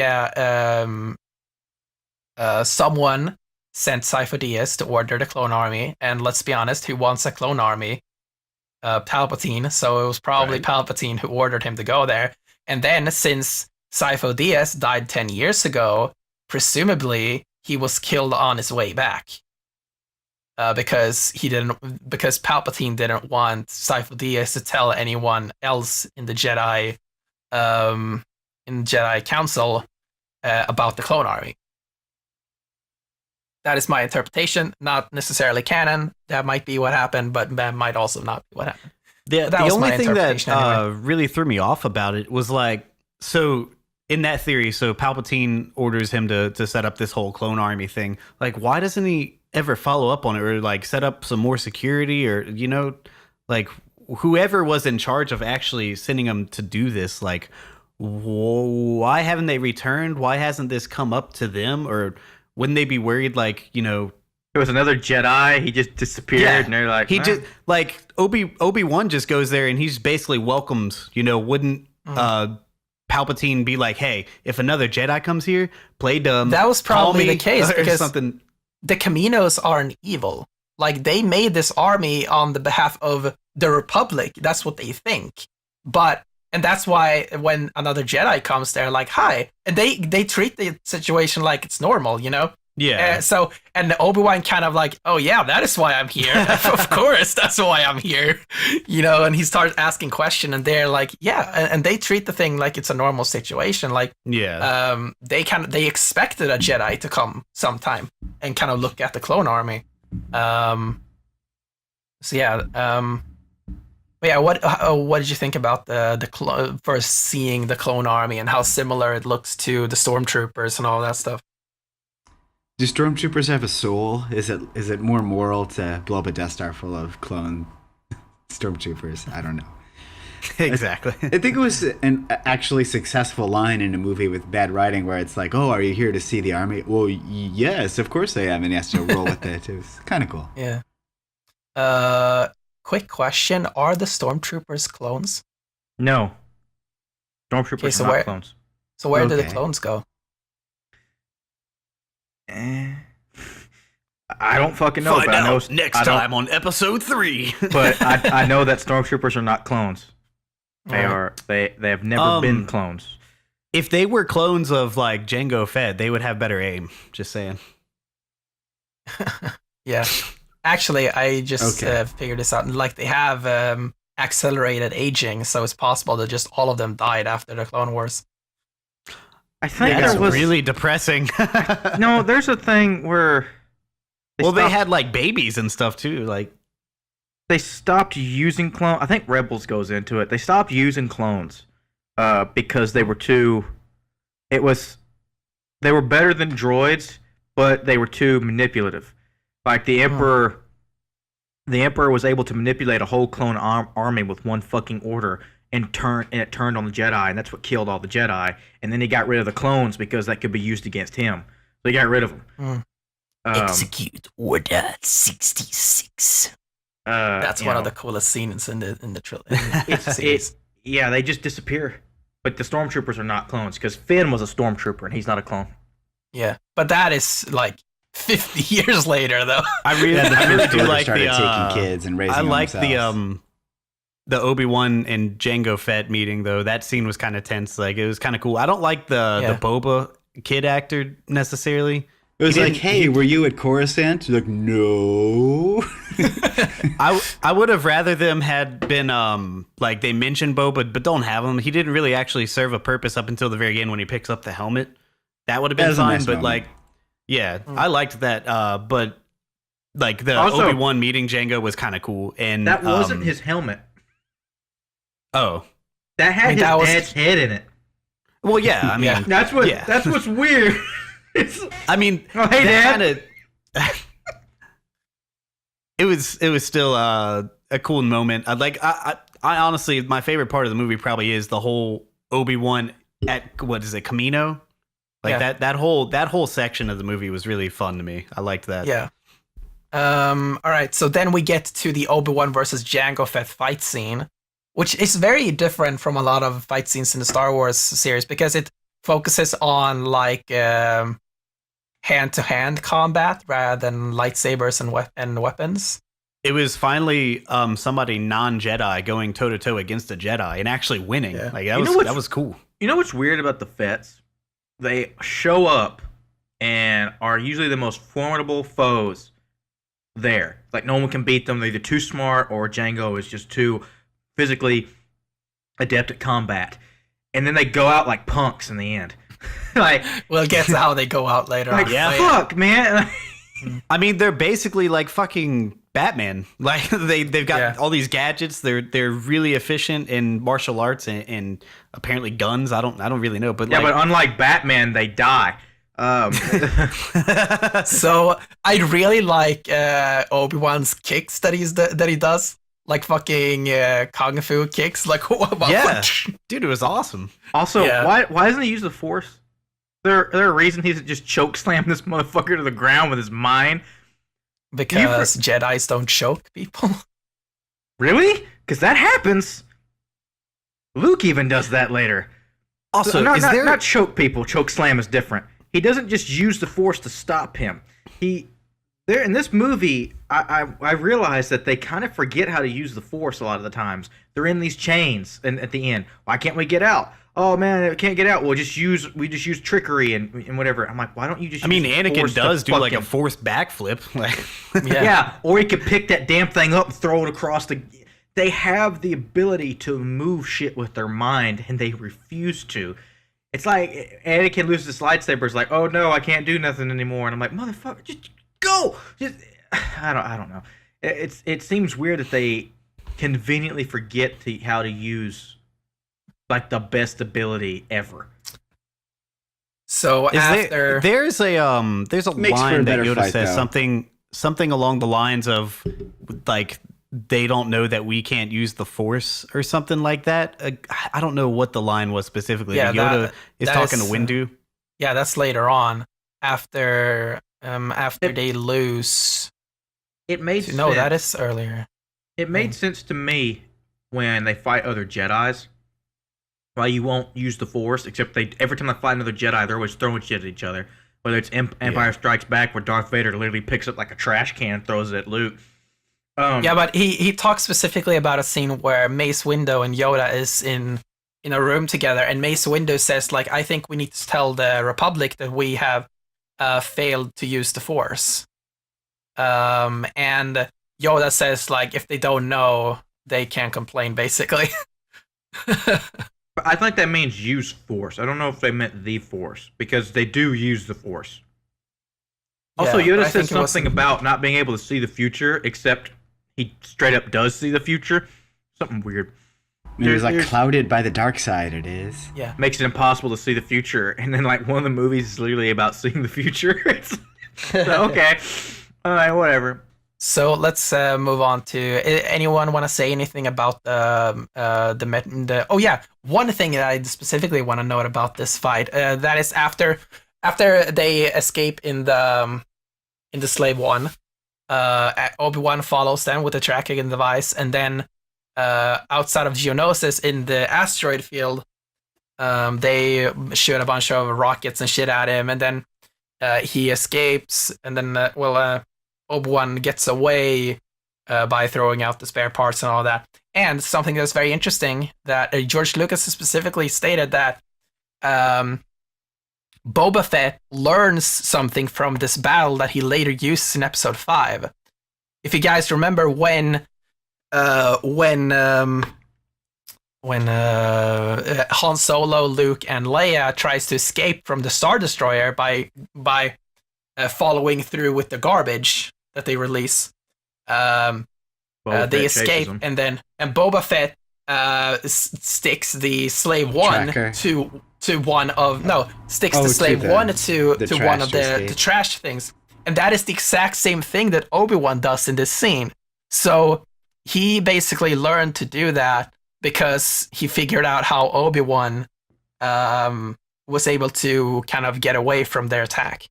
someone sent Sifo DS to order the clone army, and let's be honest, who wants a clone army? Palpatine, so it was probably Palpatine who ordered him to go there. And then, since Sifo DS died 10 years ago, presumably he was killed on his way back. Because Palpatine didn't want Sifo DS to tell anyone else in the Jedi Council about the clone army. That is my interpretation, not necessarily canon. That might be what happened, but that might also not be what happened. The only thing that really threw me off about it was like, so in that theory, so Palpatine orders him to set up this whole clone army thing. Like, why doesn't he ever follow up on it, or like set up some more security, or, you know, like whoever was in charge of actually sending him to do this, like, why haven't they returned? Why hasn't this come up to them? Or wouldn't they be worried, like, you know, it was another Jedi, he just disappeared, and they're like, he just, like, Obi-Wan just goes there and he's basically welcomes, you know, wouldn't Palpatine be like, hey, if another Jedi comes here, play dumb. That was probably the case, because something. The Caminos aren't evil. Like, they made this army on the behalf of the Republic. That's what they think. And that's why when another Jedi comes, they're like, hi. And they treat the situation like it's normal, you know? Yeah. And Obi-Wan kind of like, oh yeah, that is why I'm here. Of course, that's why I'm here. You know, and he starts asking questions, and they're like, yeah. And they treat the thing like it's a normal situation. Like, they expected a Jedi to come sometime and kind of look at the clone army. What did you think about the first seeing the clone army and how similar it looks to the Stormtroopers and all that stuff? Do Stormtroopers have a soul? Is it more moral to blow up a Death Star full of clone Stormtroopers? I don't know. Exactly. I think it was an actually successful line in a movie with bad writing where it's like, oh, are you here to see the army? Well, yes, of course I am. And he has to roll with it. It was kind of cool. Yeah. Quick question. Are the Stormtroopers clones? No. Stormtroopers are not clones. So where do the clones go? I don't fucking know. Find out next time on episode 3. But I know that Stormtroopers are not clones. They are. They have never been clones. If they were clones of like Django Fett, they would have better aim. Just saying. Yeah. Actually, I just figured this out. Like, they have accelerated aging, so it's possible that just all of them died after the Clone Wars. I think that's really depressing. No, there's a thing where they had like babies and stuff too. Like, they stopped using clones. I think Rebels goes into it. They stopped using clones because they were too. They were better than droids, but they were too manipulative. Like the Emperor. The Emperor was able to manipulate a whole clone army with one fucking order. And it turned on the Jedi, and that's what killed all the Jedi. And then he got rid of the clones because that could be used against him. So he got rid of them. Execute Order 66. That's one of the coolest scenes in the trilogy. Yeah, they just disappear. But the Stormtroopers are not clones because Finn was a Stormtrooper and he's not a clone. Yeah, but that is like 50 years later, though. I really do like taking kids and raising them themselves. The Obi-Wan and Django Fett meeting, though, that scene was kind of tense. Like, it was kind of cool. I don't like the Boba kid actor necessarily. It was like, hey, were you at Coruscant? You're like, no. I would have rather them had been, like, they mentioned Boba, but don't have him. He didn't really actually serve a purpose up until the very end when he picks up the helmet. That would have been fine, but, like, I liked that. But, like, the Obi-Wan meeting Jango was kind of cool. And that wasn't his helmet. Oh, that had his dad's head in it. Well, yeah, I mean, that's what's weird. I mean, hey, Dad. It was still a cool moment. I honestly, my favorite part of the movie probably is the whole Obi-Wan at, what is it, Camino? Like that whole section of the movie was really fun to me. I liked that. Yeah. All right. So then we get to the Obi-Wan versus Django Fett fight scene, which is very different from a lot of fight scenes in the Star Wars series because it focuses on like hand-to-hand combat rather than lightsabers and weapons. It was finally somebody non-Jedi going toe-to-toe against a Jedi and actually winning. Yeah. Like that was cool. You know what's weird about the Fetts? They show up and are usually the most formidable foes there. Like, no one can beat them. They're either too smart or Jango is just too physically adept at combat. And then they go out like punks in the end. Like, We'll get to how they go out later like on. fuck, man. I mean, they're basically like fucking Batman. Like they've got all these gadgets. They're really efficient in martial arts and apparently guns. I don't really know, but Yeah, but unlike Batman, they die. So I really like Obi-Wan's kicks that he does, like fucking kung fu kicks. Like dude, it was awesome. Also, why doesn't he use the Force? Is there a reason he doesn't just choke slam this motherfucker to the ground with his mind? Because Jedis don't choke people. Really? Because that happens. Luke even does that later. Also, not choke people. Choke slam is different. He doesn't just use the Force to stop him. There in this movie, I realize that they kind of forget how to use the Force a lot of the times. They're in these chains, and at the end, why can't we get out? Oh man, we can't get out. We just use trickery and whatever. I'm like, why don't you just? I mean, Anakin Force does do like a fucking- forced backflip. Like, yeah, or he could pick that damn thing up and throw it across the. They have the ability to move shit with their mind, and they refuse to. It's like Anakin loses his lightsaber. It's like, oh no, I can't do nothing anymore. And I'm like, motherfucker, just go. I don't know. It seems weird that they conveniently forget how to use like the best ability ever. So there's a line that Yoda fight, says though. something along the lines of like they don't know that we can't use the Force or something like that. I don't know what the line was specifically. Yeah, but Yoda is that talking is, to Windu. Yeah, that's later on after they lose. It made sense. No, that is earlier. It made sense to me when they fight other Jedis. Why you won't use the Force, except every time they fight another Jedi, they're always throwing shit at each other. Whether it's Empire Strikes Back, where Darth Vader literally picks up like a trash can and throws it at Luke. Yeah, but he talks specifically about a scene where Mace Windu and Yoda is in a room together, and Mace Windu says, like, I think we need to tell the Republic that we have failed to use the Force. And Yoda says, like, if they don't know, they can't complain, basically. I think that means use Force. I don't know if they meant the Force, because they do use the Force. Also, Yeah, Yoda I says think it was- something about not being able to see the future, except he straight up does see the future. Something weird. It was like There's- clouded by the dark side. It is. Yeah. Makes it impossible to see the future, and then like one of the movies is literally about seeing the future. So, okay, all right, whatever. So let's move on to. Anyone want to say anything about the? Oh yeah, one thing that I specifically want to note about this fight. That is after they escape in the Slave One. Obi-Wan follows them with the tracking device, and then outside of Geonosis in the asteroid field, they shoot a bunch of rockets and shit at him, and then he escapes, and then Obi-Wan gets away by throwing out the spare parts and all that. And something that's very interesting that George Lucas specifically stated that Boba Fett learns something from this battle that he later uses in Episode 5. If you guys remember when Han Solo, Luke, and Leia tries to escape from the Star Destroyer by following through with the garbage that they release. Boba Fett They chases escape, him. and Boba Fett sticks the Slave One Tracker. to one of Oh, the to Slave the- One to the one of trash to the escape. trash things, And that is the exact same thing that Obi-Wan does in this scene. So he basically learned to do that because he figured out how Obi-Wan was able to kind of get away from their attack.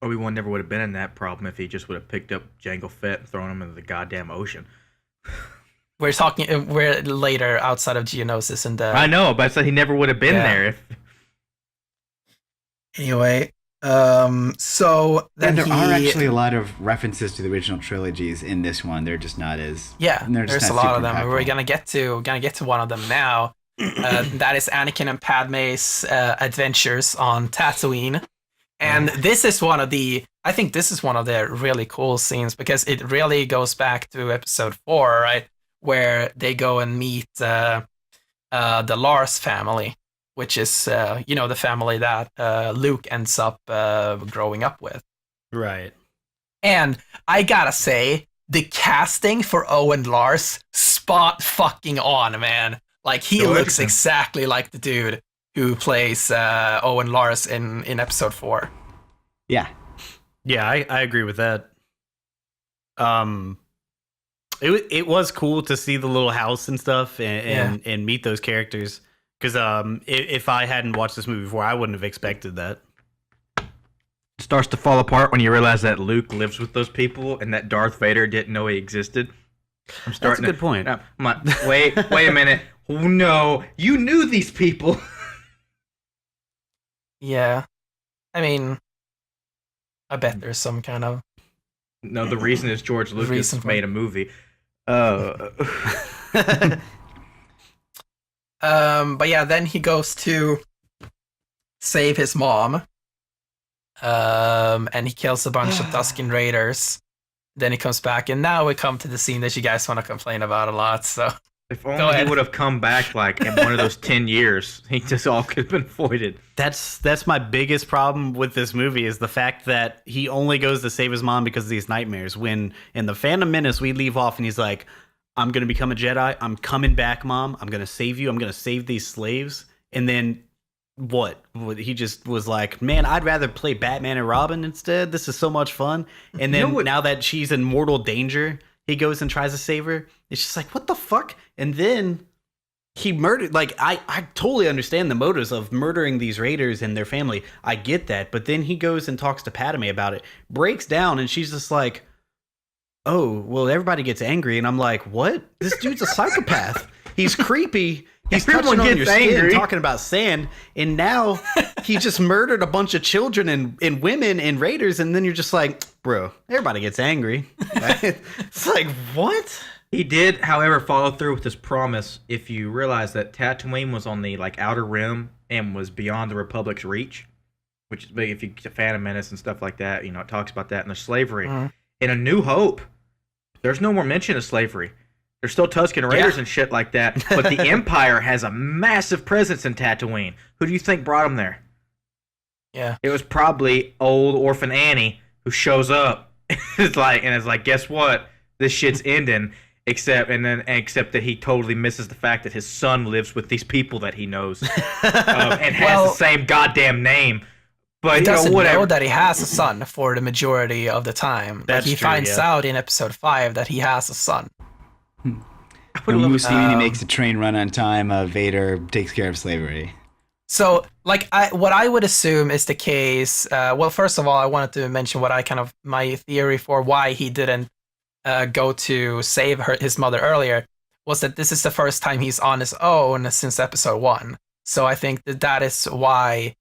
Obi-Wan never would have been in that problem if he just would have picked up Django Fett and thrown him into the goddamn ocean. We're later outside of Geonosis and I know, but I said he never would have been there if... Anyway, so then there are actually a lot of references to the original trilogies in this one. They're just not as there's a lot of them. We're gonna get to one of them now. That is Anakin and Padme's adventures on Tatooine, and this is one of the really cool scenes because it really goes back to Episode 4, right, where they go and meet the Loras family, which is the family that Luke ends up growing up with. Right. And I gotta say, the casting for Owen Lars, spot fucking on, man. Like, he looks exactly like the dude who plays Owen Lars in Episode 4. Yeah. Yeah, I agree with that. It was cool to see the little house and stuff and meet those characters. Because if I hadn't watched this movie before, I wouldn't have expected that. It starts to fall apart when you realize that Luke lives with those people and that Darth Vader didn't know he existed. That's a good point. I'm like, wait a minute. Oh, no, you knew these people. Yeah. I mean, I bet there's some kind of... No, the reason is George Lucas made a movie. But yeah, then he goes to save his mom. And he kills a bunch of Tusken Raiders. Then he comes back, and now we come to the scene that you guys want to complain about a lot, so... If only he would have come back like in one of those 10 years, he just all could have been avoided. That's my biggest problem with this movie is the fact that he only goes to save his mom because of these nightmares. When in the Phantom Menace we leave off and he's like, I'm gonna become a Jedi. I'm coming back, Mom. I'm gonna save you. I'm gonna save these slaves. And then what? He just was like, man, I'd rather play Batman and Robin instead. This is so much fun. And then now that she's in mortal danger, he goes and tries to save her. It's just like, what the fuck? And then he murdered, like, I totally understand the motives of murdering these raiders and their family. I get that. But then he goes and talks to Padme about it, breaks down, and she's just like, oh, well, everybody gets angry. And I'm like, what? This dude's a psychopath. He's creepy. He's touching on your skin, talking about sand. And now he just murdered a bunch of children and women and raiders. And then you're just like, bro, everybody gets angry. It's like, what? He did, however, follow through with his promise. If you realize that Tatooine was on the outer rim and was beyond the Republic's reach, which is big if you get to Phantom Menace and stuff like that, it talks about that in the slavery. In A New Hope, there's no more mention of slavery. There's still Tusken Raiders and shit like that, but the Empire has a massive presence in Tatooine. Who do you think brought them there? Yeah, it was probably old orphan Annie who shows up. It's like, guess what? This shit's ending. Except that he totally misses the fact that his son lives with these people that he knows and has the same goddamn name. But he doesn't know that he has a son for the majority of the time. That's he finds out in Episode 5 that he has a son. Mussolini makes a train run on time. Vader takes care of slavery. So, what I would assume is the case. Well, first of all, I wanted to mention my theory for why he didn't go to save his mother earlier was that this is the first time he's on his own since Episode 1. So I think that is why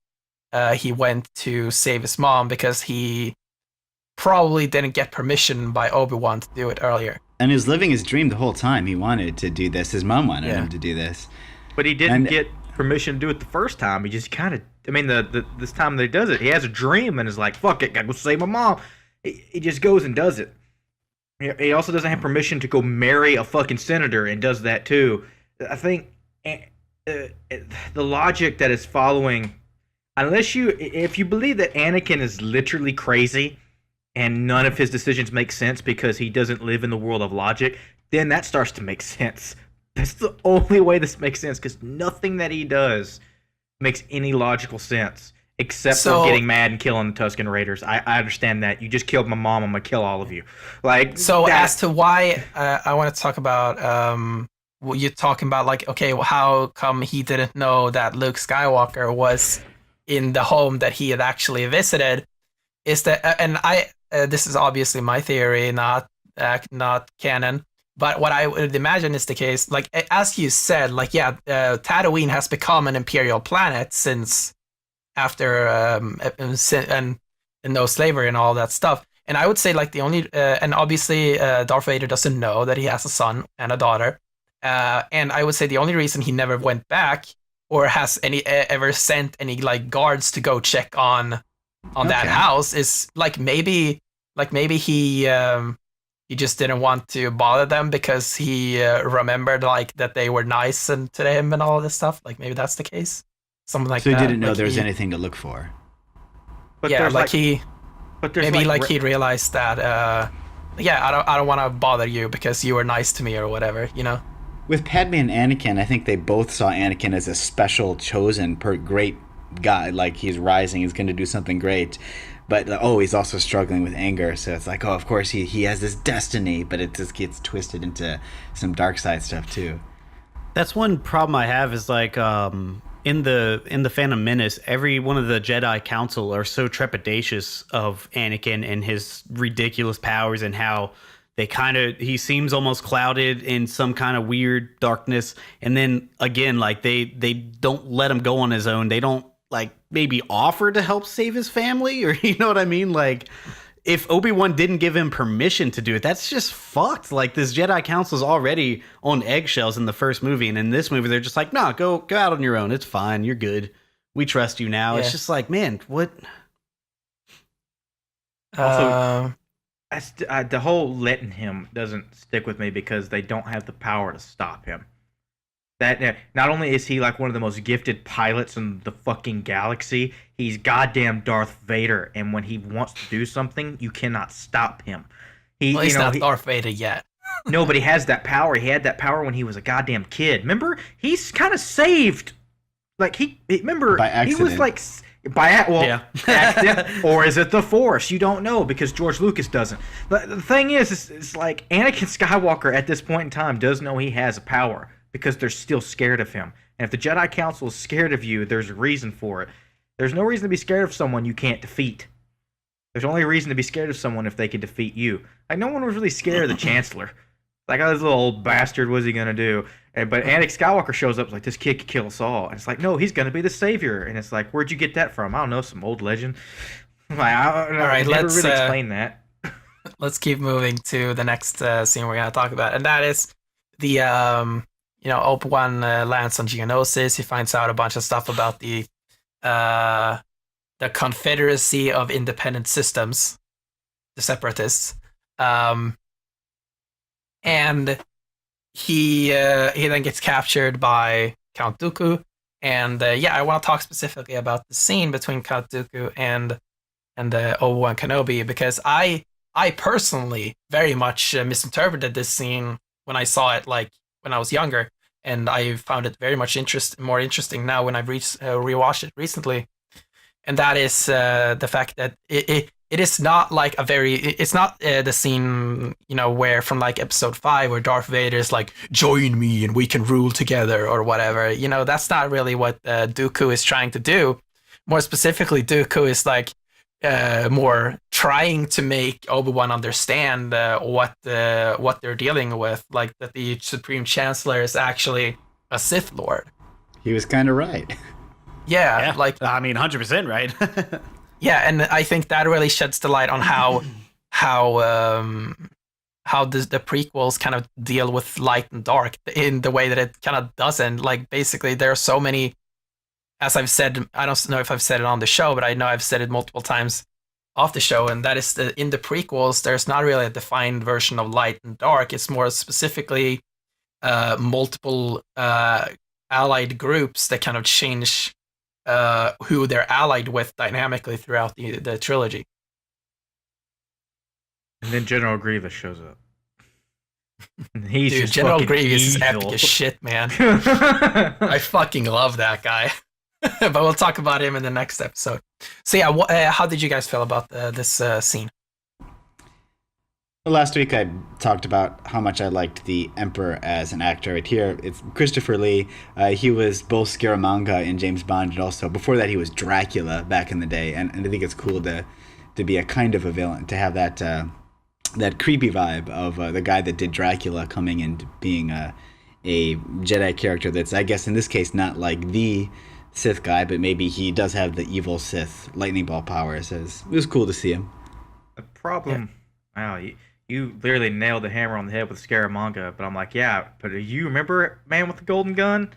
he went to save his mom, because he probably didn't get permission by Obi-Wan to do it earlier. And he was living his dream the whole time. He wanted to do this. His mom wanted him to do this. But he didn't get permission to do it the first time. He just kind of, this time that he does it, he has a dream and is like, fuck it, gotta go save my mom. He just goes and does it. He also doesn't have permission to go marry a fucking senator and does that too. I think the logic that is following, if you believe that Anakin is literally crazy and none of his decisions make sense because he doesn't live in the world of logic, then that starts to make sense. That's the only way this makes sense, because nothing that he does makes any logical sense. except So- for getting mad and killing the Tusken Raiders. I understand that. You just killed my mom. I'm gonna kill all of you. Like So that, as to why, I want to talk about what you're talking about, like, okay, well, how come he didn't know that Luke Skywalker was in the home that he had actually visited? Is that, and this is obviously my theory, not canon. But what I would imagine is the case, like as you said, like yeah, Tatooine has become an imperial planet since after and no slavery and all that stuff. And I would say like the only and obviously Darth Vader doesn't know that he has a son and a daughter. And I would say the only reason he never went back or has ever sent any like guards to go check on that house is like maybe he just didn't want to bother them because he remembered like that they were nice and to him and all this stuff. Like maybe that's the case. Something like So that. he didn't know like there was anything to look for. but yeah, there's like he but there's maybe like he realized that yeah, I don't want to bother you because you were nice to me or whatever, you know. With Padme and Anakin, I think they both saw Anakin as a special, chosen, great guy. Like he's rising, he's going to do something great. But he's also struggling with anger. So it's like, of course he has this destiny, but it just gets twisted into some dark side stuff too. That's one problem I have is like in the Phantom Menace, every one of the Jedi Council are so trepidatious of Anakin and his ridiculous powers and how he seems almost clouded in some kind of weird darkness. And then again, like they don't let him go on his own. They don't like maybe offer to help save his family, or you know what I mean? Like if Obi-Wan didn't give him permission to do it, that's just fucked. Like this Jedi Council's already on eggshells in the first movie, and in this movie they're just like, nah, go out on your own. It's fine. You're good. We trust you now. Yeah. It's just like, man, what? Also, the whole letting him doesn't stick with me because they don't have the power to stop him. That not only is he like one of the most gifted pilots in the fucking galaxy, he's goddamn Darth Vader, and when he wants to do something, you cannot stop him. Well, he's not Darth Vader yet. No, but he has that power. He had that power when he was a goddamn kid. Remember, he's kind of saved. Like remember By accident. he was like accident, or is it the Force? You don't know because George Lucas doesn't. But the thing is, it's like Anakin Skywalker at this point in time does know he has a power because they're still scared of him. And if the Jedi Council is scared of you, there's a reason for it. There's no reason to be scared of someone you can't defeat. There's only a reason to be scared of someone if they can defeat you. Like no one was really scared of the Chancellor. Like, oh, this little old bastard, what's he gonna do? But Anakin Skywalker shows up like, this kid could kill us all. And it's like, no, he's gonna be the savior. And it's like, where'd you get that from? I don't know, some old legend. Like, I don't know, All right, never let's really explain that. Let's keep moving to the next scene we're gonna talk about, and that is the ObiWan lands on Geonosis. He finds out a bunch of stuff about the Confederacy of Independent Systems, the Separatists, and he then gets captured by Count Dooku. And I want to talk specifically about the scene between Count Dooku and Obi-Wan Kenobi, because I personally very much misinterpreted this scene when I saw it, like when I was younger, and I found it very much more interesting now when I've rewatched it recently. And that is the fact that it is not like it's not the scene, where from like episode 5 where Darth Vader is like, join me and we can rule together or whatever. That's not really what Dooku is trying to do. More specifically, Dooku is like more trying to make Obi-Wan understand what they're dealing with, like that the Supreme Chancellor is actually a Sith Lord. He was kind of right. Yeah, like I mean, 100% right. yeah, and I think that really sheds the light on how the prequels kind of deal with light and dark in the way that it kind of doesn't. Like basically, there are so many. As I've said, I don't know if I've said it on the show, but I know I've said it multiple times off the show, and that is in the prequels, there's not really a defined version of light and dark. It's more specifically multiple allied groups that kind of change who they're allied with dynamically throughout the trilogy. And then General Grievous shows up. He's just General fucking Grievous is evil. epic as shit, man. I fucking love that guy. but we'll talk about him in the next episode. So yeah, how did you guys feel about this scene? Last week I talked about how much I liked the Emperor as an actor. Right here, it's Christopher Lee. He was both Scaramanga in James Bond, and also before that he was Dracula back in the day. And I think it's cool to be a kind of a villain, to have that that creepy vibe of the guy that did Dracula coming and being a Jedi character that's, I guess in this case, not like the Sith guy, but maybe he does have the evil Sith lightning ball powers. It was cool to see him. The problem, wow, you literally nailed the hammer on the head with Scaramanga, but I'm like, yeah, but do you remember Man with the Golden Gun?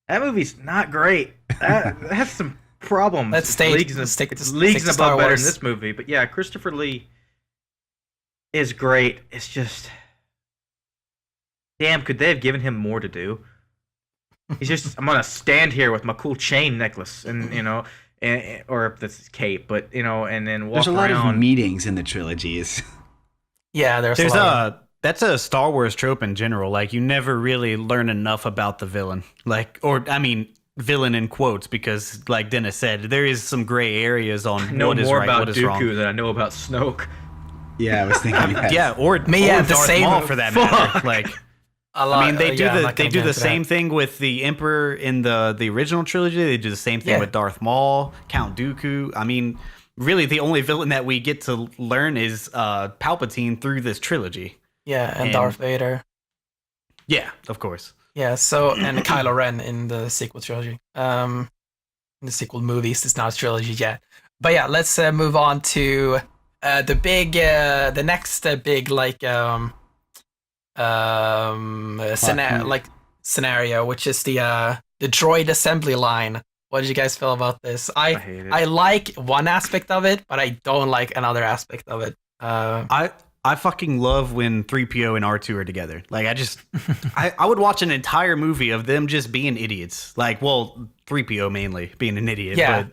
That movie's not great. That has some problems. Let's stick above better in this movie, but yeah, Christopher Lee is great. It's just, damn, could they have given him more to do? He's just, I'm gonna stand here with my cool chain necklace, and or if that's his cape, but and then walk around. There's a lot of meetings in the trilogies. Yeah, there's that's a Star Wars trope in general. Like, you never really learn enough about the villain. Villain in quotes, because like Dennis said, there is some gray areas on what is right, what is wrong. I know more about Dooku than I know about Snoke. Yeah, I was thinking that. Yeah, or Darth Maul for that matter. Like, they do the same thing with the Emperor in the original trilogy. They do the same thing with Darth Maul, Count Dooku. I mean, really, the only villain that we get to learn is Palpatine through this trilogy. Yeah, and Darth Vader. Yeah, of course. Yeah, so, and Kylo Ren in the sequel trilogy. In the sequel movies, it's not a trilogy yet. But yeah, let's move on to the next big scenario, which is the droid assembly line. What did you guys feel about this? I hate it. I like one aspect of it, but I don't like another aspect of it. I fucking love when 3PO and R2 are together. Like, I would watch an entire movie of them just being idiots. Like, well, 3PO mainly being an idiot. Yeah.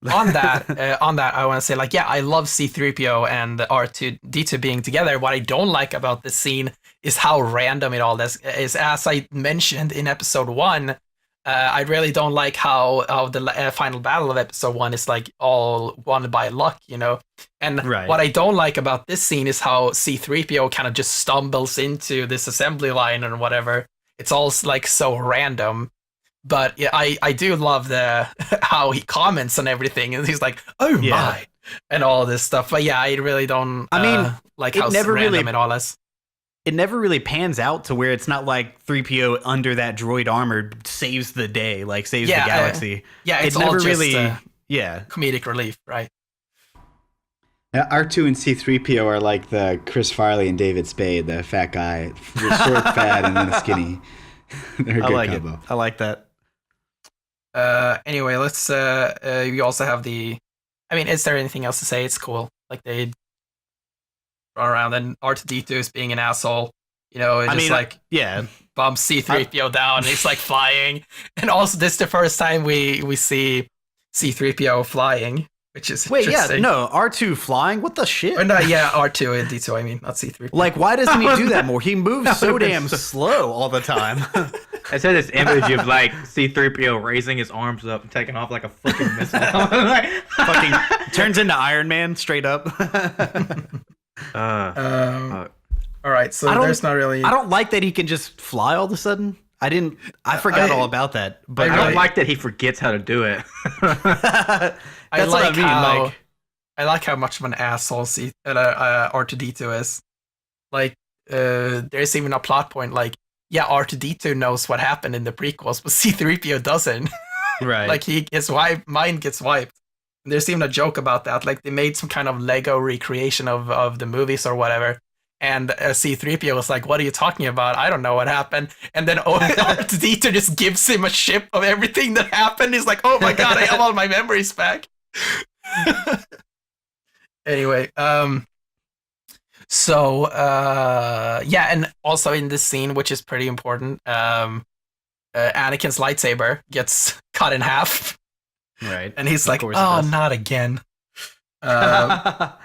But on that, I want to say, like, yeah, I love C-3PO and R2-D2 being together. What I don't like about this scene is how random it all is. As I mentioned in episode 1, I really don't like how the final battle of episode 1 is like all won by luck, And what I don't like about this scene is how C-3PO kind of just stumbles into this assembly line and whatever. It's all like so random. But yeah, I do love how he comments on everything, and he's like, "Oh my," and all this stuff. But yeah, I really don't. Like how random it all is. It never really pans out to where it's not like 3PO under that droid armor saves the day, like saves the galaxy. It's all never just really comedic relief, right? R2 and C-3PO are like the Chris Farley and David Spade, the fat guy, the short, fat, and then a skinny. They're a good combo. I like that. Anyway, let's. We also have is there anything else to say? It's cool. Like, they run around, and R2-D2 is being an asshole. Bumps C-3PO down, and he's like flying. And also, this is the first time we see C-3PO flying, which is interesting. R2 flying? What the shit? Or no, yeah, R2 and D2, I mean, not C-3PO. Like, why doesn't he do that more? He moves so damn slow all the time. I said this image of like C-3PO raising his arms up and taking off like a fucking missile. Fucking turns into Iron Man straight up. All right, so there's not really. I don't like that he can just fly all of a sudden. I forgot all about that. But I don't like that he forgets how to do it. I like how much of an asshole R2-D2 is. Like, there's even a plot point like, yeah, R2-D2 knows what happened in the prequels, but C-3PO doesn't. Right. Like, his mind gets wiped. And there's even a joke about that. Like, they made some kind of Lego recreation of the movies or whatever. And C-3PO was like, what are you talking about? I don't know what happened. And then R2-D2 just gives him a ship of everything that happened. He's like, oh my god, I have all my memories back. Anyway, and also in this scene, which is pretty important, Anakin's lightsaber gets cut in half. Right. And he's like, oh, not again. But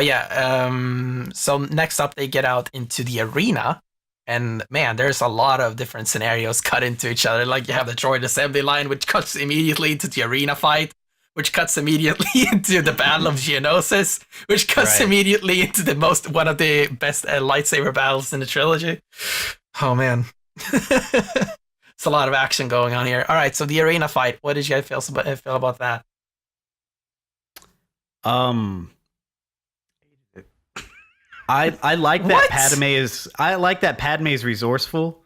yeah, so next up they get out into the arena, And man, there's a lot of different scenarios cut into each other. Like you have the droid assembly line, which cuts immediately into the arena fight, which cuts immediately into the Battle of Geonosis, which cuts immediately into one of the best lightsaber battles in the trilogy. Oh man. It's a lot of action going on here. All right, so the arena fight. What did you guys feel about that? I like that Padme is resourceful,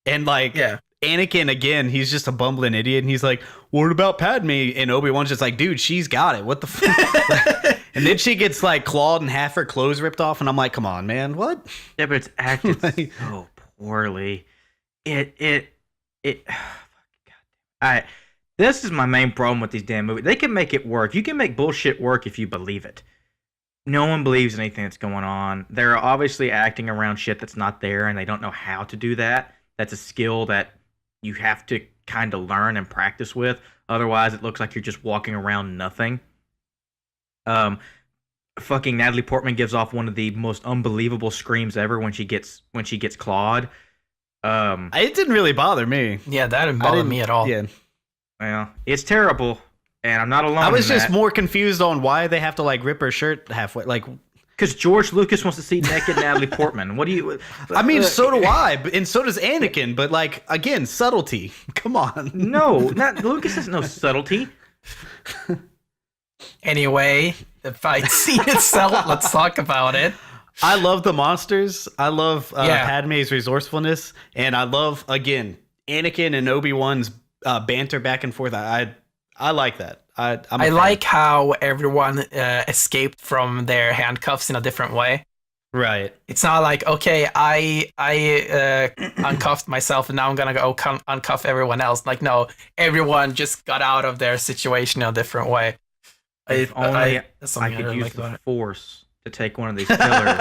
and like Anakin again, he's just a bumbling idiot, and he's like, "What about Padme?" And Obi-Wan's just like, "Dude, she's got it. What the fuck?" And then she gets like clawed and half her clothes ripped off, and I'm like, "Come on, man, what?" Yeah, but it's acted so poorly. This is my main problem with these damn movies. They can make it work. You can make bullshit work if you believe it. No one believes anything that's going on. They're obviously acting around shit that's not there, and they don't know how to do that. That's a skill that you have to kind of learn and practice with. Otherwise, it looks like you're just walking around nothing. Fucking Natalie Portman gives off one of the most unbelievable screams ever when she gets clawed. It didn't really bother me. Yeah, that didn't bother me at all. Yeah. Well, it's terrible, and I'm not alone. I was in just that. more confused on why they have to like rip her shirt halfway. Like, because George Lucas wants to see naked Natalie Portman. What do you? I mean, so do I, and so does Anakin. But like, again, subtlety. Come on. No, not Lucas has no subtlety. Anyway, the fight scene itself. Let's talk about it. I love the monsters. I love Padme's resourcefulness, and I love again Anakin and Obi-Wan's banter back and forth. I like that. I like how everyone escaped from their handcuffs in a different way. Right. It's not like, okay, I uncuffed myself and now I'm gonna go uncuff everyone else. Like, no, everyone just got out of their situation in a different way. If only I could use the Force to take one of these pillars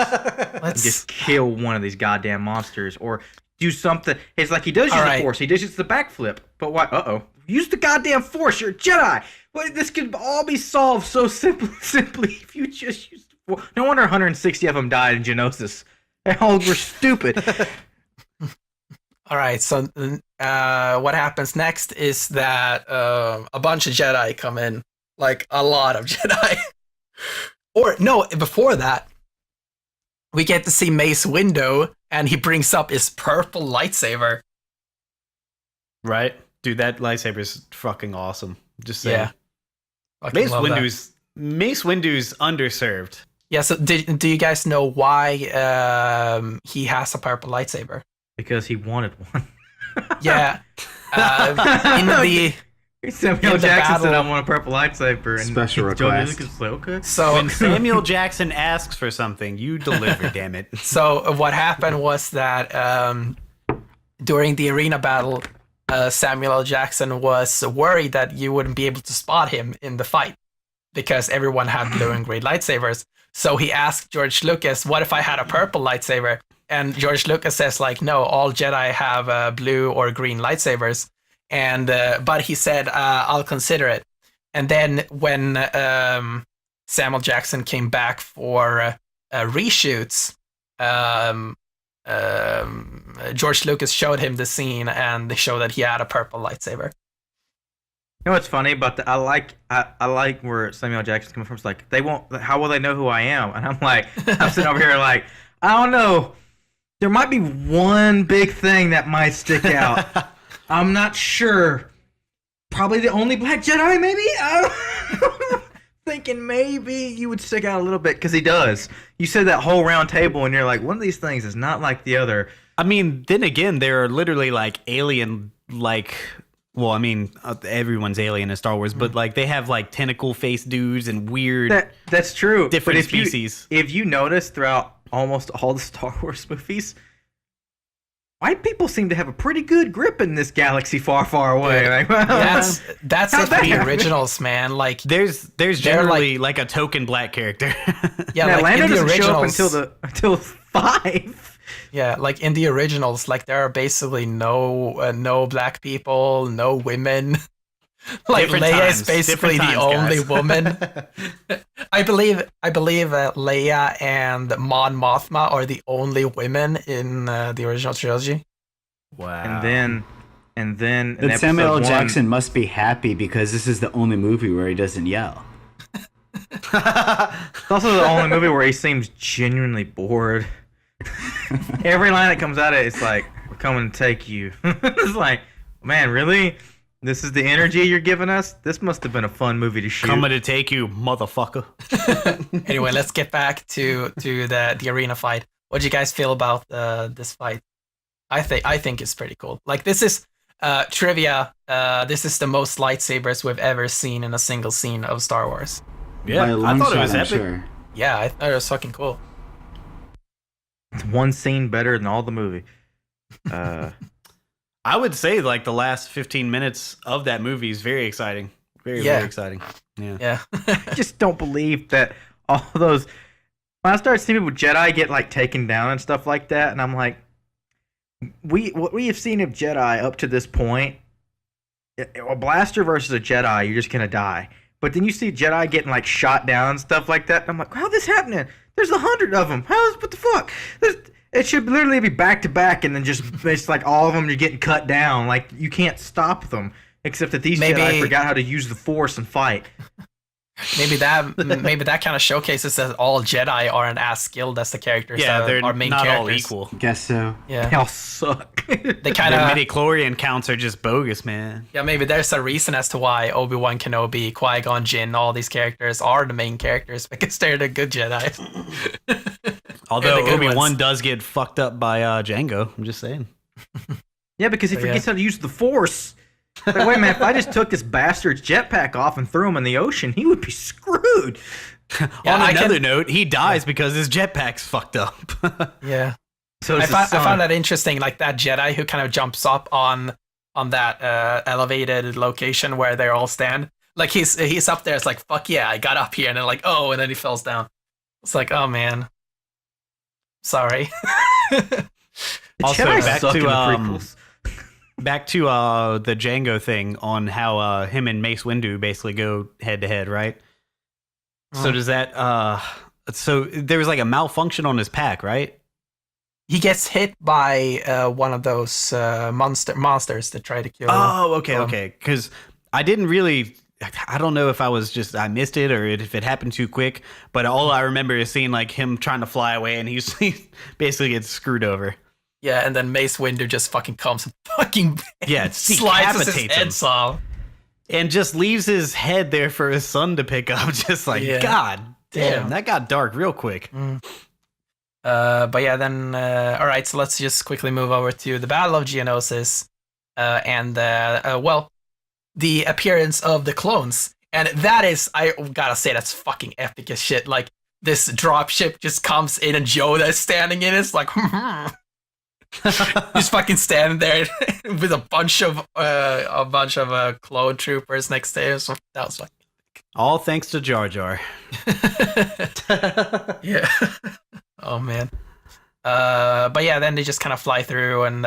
and just kill one of these goddamn monsters, or do something. It's like he does use the Force. He does use the backflip. But why? Use the goddamn Force. You're a Jedi. Well, this could all be solved so simply if you just use the Force. No wonder 160 of them died in Geonosis. They all were stupid. All right. So what happens next is that a bunch of Jedi come in, like a lot of Jedi. Or no, before that, we get to see Mace Windu, and he brings up his purple lightsaber. Right, dude, that lightsaber's fucking awesome. Just saying. Yeah. Mace Windu's underserved. Yeah. So do you guys know why he has a purple lightsaber? Because he wanted one. Yeah. In the Samuel Jackson said, "I want a purple lightsaber." And special request. Like, okay. So when Samuel Jackson asks for something, you deliver. Damn it. So what happened was that during the arena battle, Samuel L. Jackson was worried that you wouldn't be able to spot him in the fight because everyone had blue and green lightsabers. So he asked George Lucas, "What if I had a purple lightsaber?" And George Lucas says, like, "No, all Jedi have blue or green lightsabers." And but he said, "I'll consider it." And then when Samuel Jackson came back for reshoots, George Lucas showed him the scene, and they showed that he had a purple lightsaber. You know what's funny about I like where Samuel Jackson's coming from. It's like, they won't. How will they know who I am? And I'm like, I'm sitting over here like, I don't know. There might be one big thing that might stick out. I'm not sure. Probably the only black Jedi, maybe? I'm thinking maybe you would stick out a little bit, because he does. You said that whole round table, and you're like, one of these things is not like the other. I mean, then again, there are literally like alien, like, well, I mean, everyone's alien in Star Wars, but like they have like tentacle face dudes and weird. That's true. Different but species. If you notice throughout almost all the Star Wars movies, white people seem to have a pretty good grip in this galaxy far, far away. Like, that's it for the originals, man. Like there's generally like a token black character. Yeah, now, like Lando in the doesn't originals, show up until 5. Yeah, like in the originals, like there are basically no black people, no women. Like Different Leia times, is basically different the times, only guys. woman. I believe Leia and Mon Mothma are the only women in the original trilogy. Wow. And then in But episode Samuel L. 1, Jackson must be happy because this is the only movie where he doesn't yell. it's also the only movie where he seems genuinely bored. Every line that comes out of it, it's like, "We're coming to take you." It's like, man, really? This is the energy you're giving us? This must have been a fun movie to shoot. Coming to take you, motherfucker. Anyway, let's get back to the arena fight. What do you guys feel about this fight? I think it's pretty cool. Like, this is trivia. This is the most lightsabers we've ever seen in a single scene of Star Wars. By Yeah, a I long thought it shot, was I'm epic. sure. Yeah, I thought it was fucking cool. It's one scene better than all the movie. I would say like the last 15 minutes of that movie is very exciting. Very exciting. Yeah. Yeah. I just don't believe that all those. When I started seeing people Jedi get like taken down and stuff like that, and I'm like, what we have seen of Jedi up to this point, a blaster versus a Jedi, you're just gonna die. But then you see Jedi getting like shot down and stuff like that, and I'm like, how's this happening? There's 100 of them. What the fuck? It should literally be back to back, and then just it's like all of them are getting cut down. Like you can't stop them, except that these Jedi forgot how to use the Force and fight. Maybe that kind of showcases that all Jedi aren't as skilled as the characters. Yeah, they're our main not characters. all equal. Guess so. Yeah, They all suck. they kind Their of. midichlorian counts are just bogus, man. Yeah, maybe there's a reason as to why Obi-Wan Kenobi, Qui-Gon Jinn, all these characters are the main characters because they're the good Jedi. Although They're the good Obi-Wan ones. does get fucked up by Django. I'm just saying. Yeah, because he Oh, forgets yeah. how to use the Force. Like, wait a minute, if I just took this bastard's jetpack off and threw him in the ocean, he would be screwed. Yeah, On I another can- note, he dies because his jetpack's fucked up. Yeah, So I it's found that interesting. Like that Jedi who kind of jumps up on that elevated location where they all stand. Like he's up there. It's like, fuck yeah, I got up here, and then like, oh, and then he falls down. It's like, oh man, sorry. Also, Jedi back suck in to the prequels. back to the Django thing on how him and Mace Windu basically go head to head, right? So does that so there was like a malfunction on his pack, right? He gets hit by one of those monsters that try to kill him. Oh, okay. Because I didn't really. I don't know if I missed it or if it happened too quick. But all I remember is seeing like him trying to fly away, and he basically gets screwed over. Yeah, and then Mace Windu just fucking comes and fucking Yeah, it slices his decapitates head off. and just leaves his head there for his son to pick up. Just like, Yeah. God damn, Damn. that got dark real quick. But yeah, then all right. So let's just quickly move over to the Battle of Geonosis, and the appearance of the clones, and that is, I gotta say, that's fucking epic as shit. Like this dropship just comes in, and Yoda is standing in it. It's like, he's fucking standing there with a bunch of clone troopers next to him. So that was like, All thanks to Jar Jar. yeah. Oh man. But yeah, then they just kind of fly through and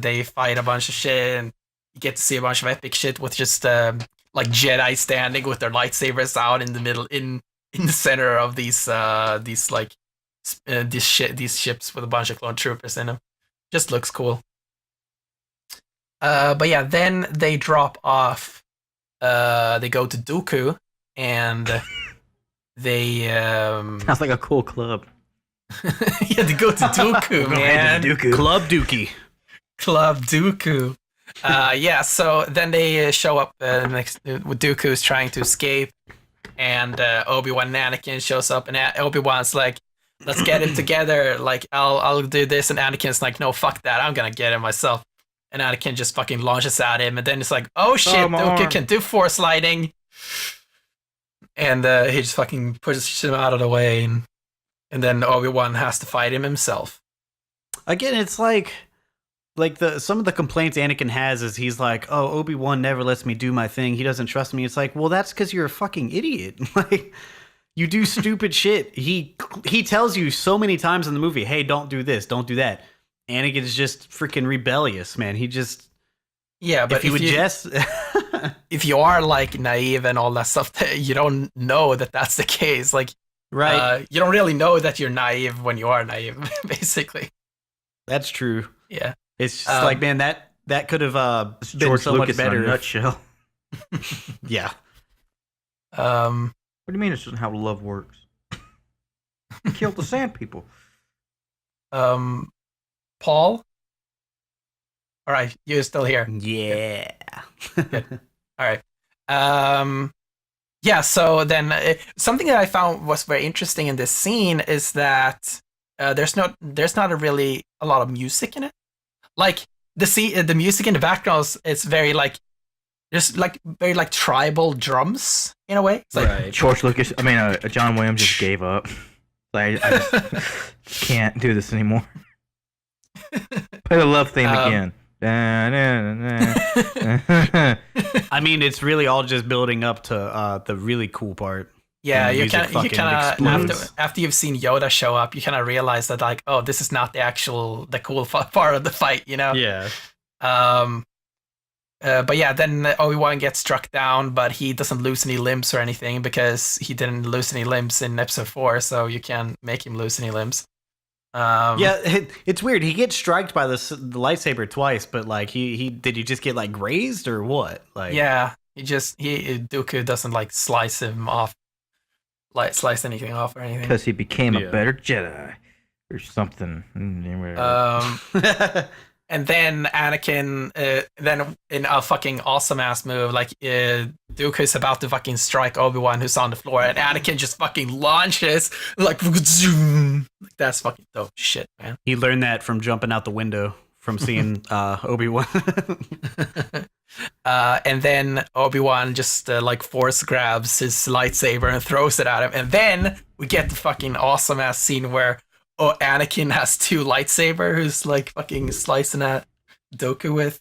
they fight a bunch of shit, and you get to see a bunch of epic shit with just like Jedi standing with their lightsabers out in the middle, in the center of these ships with a bunch of clone troopers in them. Just looks cool. But yeah, then they drop off. They go to Dooku, and they Sounds like a cool club. yeah, they go to Dooku, man. Dooku. Club Dookie. Club Dooku. Yeah, so then they show up next with Dooku's trying to escape, and Obi-Wan and Anakin shows up, and Obi-Wan's like, let's get him together, like I'll do this, and Anakin's like, no, fuck that, I'm gonna get him myself. And Anakin just fucking launches at him, and then it's like, oh shit, my Dooku arm. can do force lightning. And he just fucking pushes him out of the way, and then Obi-Wan has to fight him himself. Again, it's like some of the complaints Anakin has is he's like, oh, Obi-Wan never lets me do my thing. He doesn't trust me. It's like, well, that's because you're a fucking idiot. Like, you do stupid shit. He tells you so many times in the movie, hey, don't do this, don't do that. Anakin is just freaking rebellious, man. He just, Yeah, but if he would just, if you are like naive and all that stuff, you don't know that that's the case. Like, Right. you don't really know that you're naive when you are naive, basically. That's true. Yeah. It's just like, man, that could have been George so Lucas much better. in a nutshell. Yeah. What do you mean it's just how love works? He killed the sand people. Paul? All right, you're still here. Yeah. All right. Yeah, so then something that I found was very interesting in this scene is that there's not a lot of music in it. Like the music in the background is very like just like very like tribal drums in a way. It's like, Right. George Lucas, John Williams just gave up. Like, I just can't do this anymore. Play the love theme again. I mean, it's really all just building up to the really cool part. yeah, And the you music kind fucking of explodes. after you've seen Yoda show up, you kind of realize that like, oh, this is not the cool part of the fight, you know? Yeah. But yeah, then Obi-Wan gets struck down, but he doesn't lose any limbs or anything because he didn't lose any limbs in episode 4, so you can't make him lose any limbs. Yeah, it's weird. He gets striked by the lightsaber twice, but like did he just get like grazed or what? Like Yeah, Dooku doesn't like slice him off, like slice anything off or anything. Because he became Yeah. a better Jedi or something. And then Anakin, then in a fucking awesome ass move, like Dooku's about to fucking strike Obi-Wan who's on the floor, and Anakin just fucking launches like zoom. Like that's fucking dope shit, man. he learned that from jumping out the window from seeing Obi-Wan. And then Obi-Wan just like force grabs his lightsaber and throws it at him, and then we get the fucking awesome ass scene where Anakin has 2 lightsaber who's like fucking slicing at Dooku with.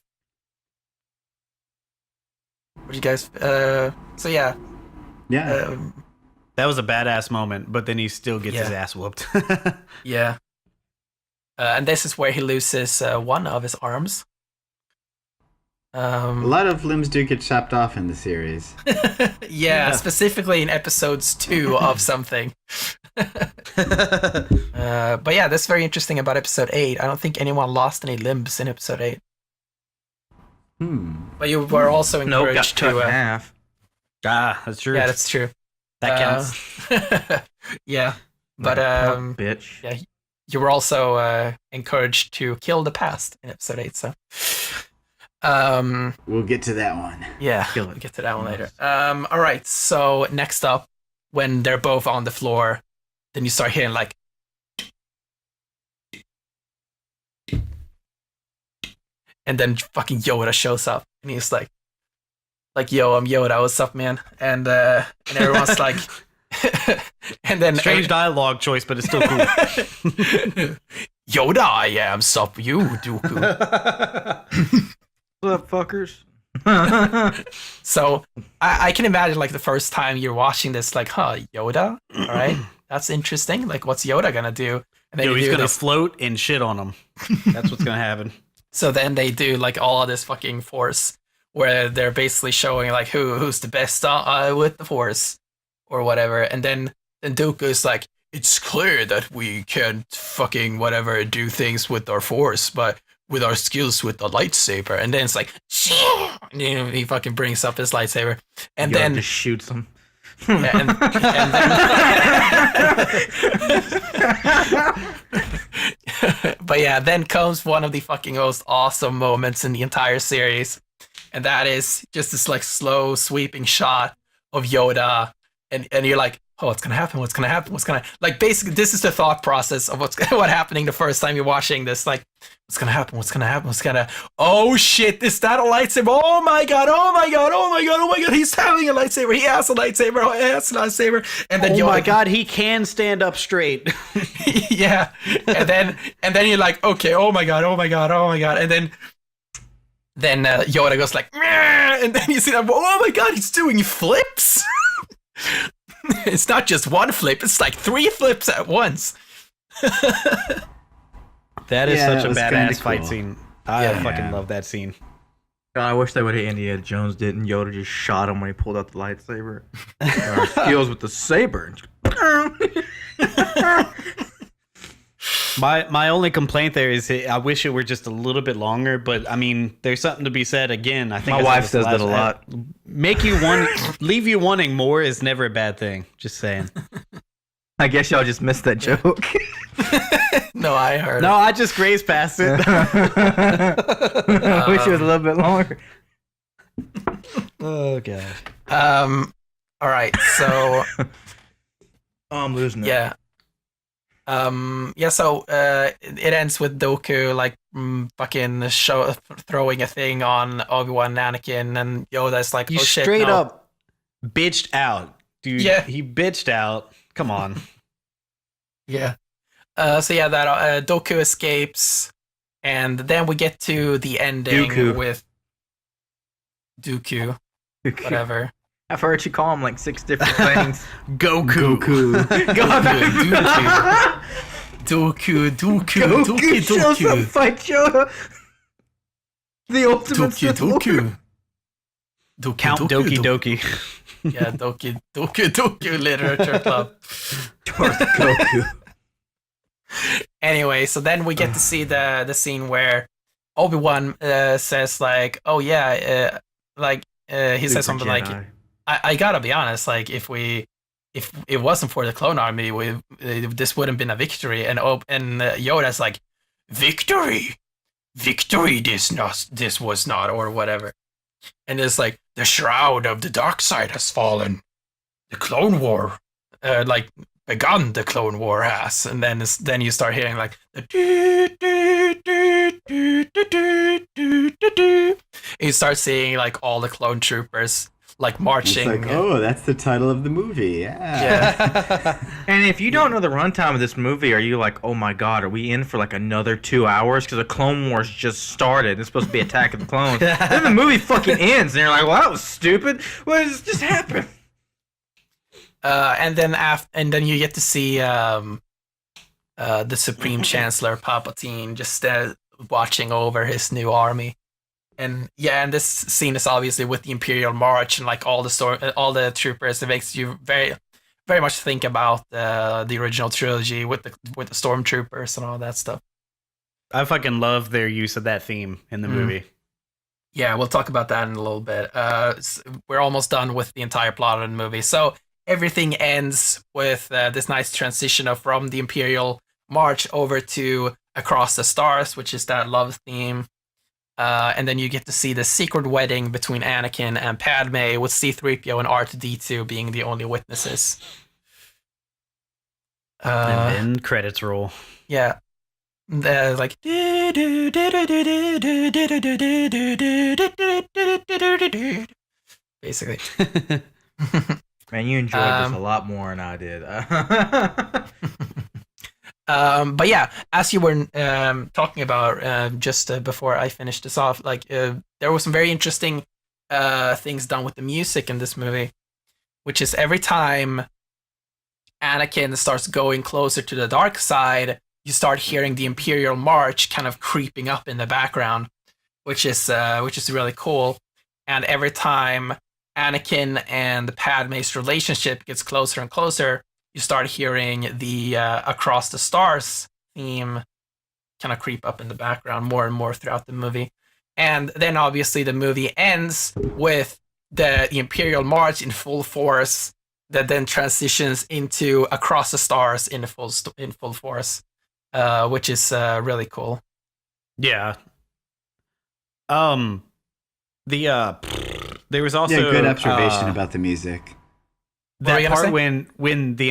What do you guys? So yeah. Yeah. That was a badass moment, but then he still gets his ass whooped. Yeah. And this is where he loses one of his arms. A lot of limbs do get chopped off in the series. Yeah, specifically in episodes 2 of something. But yeah, that's very interesting about episode 8. I don't think anyone lost any limbs in episode 8. But you were also Nope, got encouraged cut in to. half. That's true. Yeah, that's true. That counts. Yeah, but Bitch. yeah, you were also encouraged to kill the past in episode 8. So, We'll get to that one. yeah, Kill it. we'll get to that one later. All right. So next up, when they're both on the floor, then you start hearing like. And then fucking Yoda shows up, and he's like, yo, I'm Yoda, what's up, man? And everyone's like, and then Strange dialogue choice, but it's still cool. Yoda, I am, sup you, Dooku. What's up, fuckers? So I can imagine like the first time you're watching this, like, Yoda, all right, that's interesting. Like, what's Yoda gonna do? And then Yo, you he's do gonna this. float and shit on him. That's what's gonna happen. So then they do like all of this fucking Force, where they're basically showing like who's the best with the Force or whatever, and then Dooku's like, it's clear that we can't fucking whatever do things with our Force, but with our skills with the lightsaber. And then it's like, and, you know, he fucking brings up his lightsaber, and Yoda then just shoots him. yeah, and then, but yeah, then comes one of the fucking most awesome moments in the entire series, and that is just this like slow sweeping shot of Yoda, and you're like, oh, what's gonna happen? What's gonna happen? What's gonna like? Basically, this is the thought process of what's happening the first time you're watching this. Like, what's gonna happen? What's gonna happen? What's gonna? Oh shit! Is that a lightsaber? Oh my god! Oh my god! Oh my god! Oh my god! He's having a lightsaber. He has a lightsaber. Oh, he has a lightsaber. And then Oh my god, he can stand up straight. yeah. And then you're like, okay. Oh my god! Oh my god! Oh my god! And then Yoda goes like, meh, and then you see that. Oh my god! He's doing flips. It's not just one flip, it's like 3 flips at once. That is Yeah, such that a was badass kinda fight cool. scene. I Yeah. fucking love that scene. God, I wish they would have Indiana Jones did and Yoda just shot him when he pulled out the lightsaber. Skills with the saber. My only complaint there is I wish it were just a little bit longer, but I mean, there's something to be said. Again, I think My wife says that a lot. Leave you wanting more is never a bad thing. Just saying. I guess y'all just missed that joke. No, I heard. No, I just grazed past it. I wish it was a little bit longer. Oh god. All right. So Oh, I'm losing it. yeah. So it ends with Dooku like fucking throwing a thing on Obi-Wan and Anakin, and Yoda's like, You oh shit, straight no. up bitched out, dude. Yeah. He bitched out. Come on. Yeah. That Dooku escapes, and then we get to the ending Dooku. with Dooku, whatever. I've heard you call him like 6 different things. Goku. Dooku. shows up, fight Yoda. The ultimate Sith Lord. Count Doki Doki. Yeah, Doku Literature Club. Darth Goku. Anyway, so then we get to see the scene where Obi-Wan says like, oh yeah, he says something like, I gotta be honest, like if it wasn't for the clone army, this wouldn't been a victory. And Yoda's like, victory, this was not, or whatever. And it's like, the shroud of the dark side has fallen. The Clone War, begun. The Clone War has, and then you start hearing like the you start seeing like all the clone troopers like marching. It's like, oh, that's the title of the movie. Yeah. And if you don't know the runtime of this movie, are you like, oh my god, are we in for like another 2 hours? Because the Clone Wars just started. It's supposed to be Attack of the Clones. Then the movie fucking ends, and you're like, well, that was stupid. What just happened? And then you get to see the Supreme Chancellor Palpatine just watching over his new army. And this scene is obviously with the Imperial March and like all the troopers. It makes you very, very much think about the original trilogy with the Stormtroopers and all that stuff. I fucking love their use of that theme in the movie. Yeah, we'll talk about that in a little bit. We're almost done with the entire plot of the movie. So everything ends with this nice transition from the Imperial March over to Across the Stars, which is that love theme. And then you get to see the secret wedding between Anakin and Padme, with C-3PO and R2-D2 being the only witnesses. And then credits roll. Yeah. Like basically. Man, you enjoyed this a lot more than I did. But yeah, as you were talking about just before I finished this off, like there were some very interesting things done with the music in this movie, which is every time Anakin starts going closer to the dark side, you start hearing the Imperial March kind of creeping up in the background, which is really cool. And every time Anakin and Padme's relationship gets closer and closer, you start hearing the Across the Stars theme kind of creep up in the background more and more throughout the movie. And then obviously the movie ends with the Imperial March in full force that then transitions into Across the Stars in full force, which is really cool. Yeah. There was also good observation about the music. That part when the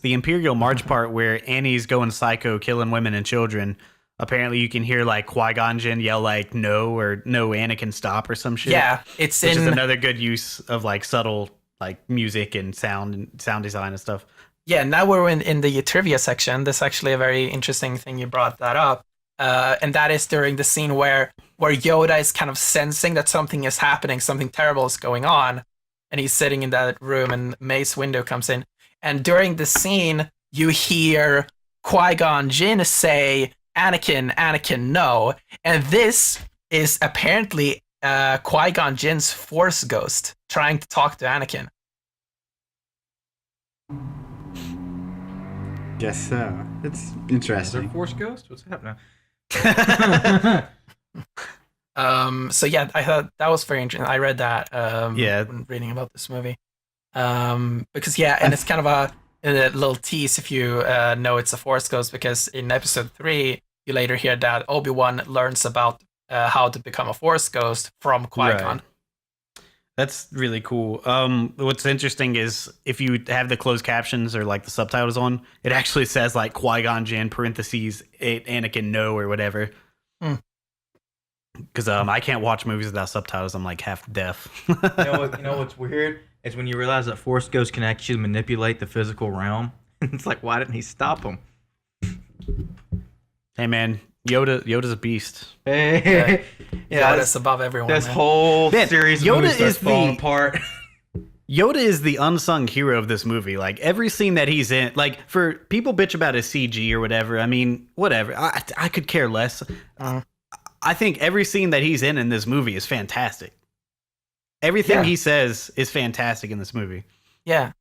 Imperial March part where Annie's going psycho, killing women and children. Apparently, you can hear like Qui-Gon Jinn yell like "No" or "No, Anakin, stop" or some shit. Yeah, which is another good use of like subtle like music and sound design and stuff. Yeah, now we're in the trivia section. This is actually a very interesting thing you brought that up, and that is during the scene where Yoda is kind of sensing that something is happening, something terrible is going on. And he's sitting in that room, and Mace Windu comes in. And during the scene, you hear Qui-Gon Jinn say, Anakin, no. And this is apparently Qui-Gon Jinn's Force ghost trying to talk to Anakin. Guess so. It's Is there interesting. Force Ghost? What's happening? So yeah, I thought that was very interesting. I read that Yeah. when reading about this movie. Because yeah, and it's kind of a little tease if you know it's a Force ghost, because in episode 3 you later hear that Obi-Wan learns about how to become a Force ghost from Qui-Gon. Right. That's really cool. What's interesting is if you have the closed captions or like the subtitles on, it actually says like Qui-Gon Jinn parentheses Anakin no or whatever. Because I can't watch movies without subtitles. I'm like half deaf. You know what's weird? Is when you realize that Force Ghost can actually manipulate the physical realm. It's like, why didn't he stop him? Hey man, Yoda's a beast. Hey, Yeah, that's above everyone. this man. whole Man, series of Yoda movies starts is the- falling apart. Yoda is the unsung hero of this movie. Like every scene that he's in, like for people bitch about his CG or whatever. I mean, whatever. I could care less. I think every scene that he's in this movie is fantastic. Everything Yeah. he says is fantastic in this movie. Yeah.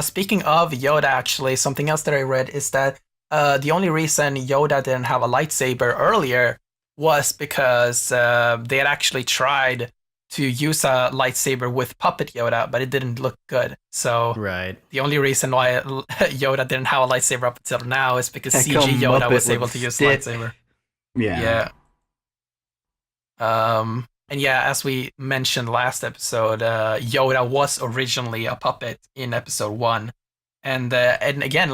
Speaking of Yoda, actually, something else that I read is that the only reason Yoda didn't have a lightsaber earlier was because they had actually tried to use a lightsaber with puppet Yoda, but it didn't look good. So Right. the only reason why Yoda didn't have a lightsaber up until now is because Heck, CG a Yoda Muppet was with able to use stick. lightsaber. Yeah. And yeah, as we mentioned last episode, Yoda was originally a puppet in episode 1. And again,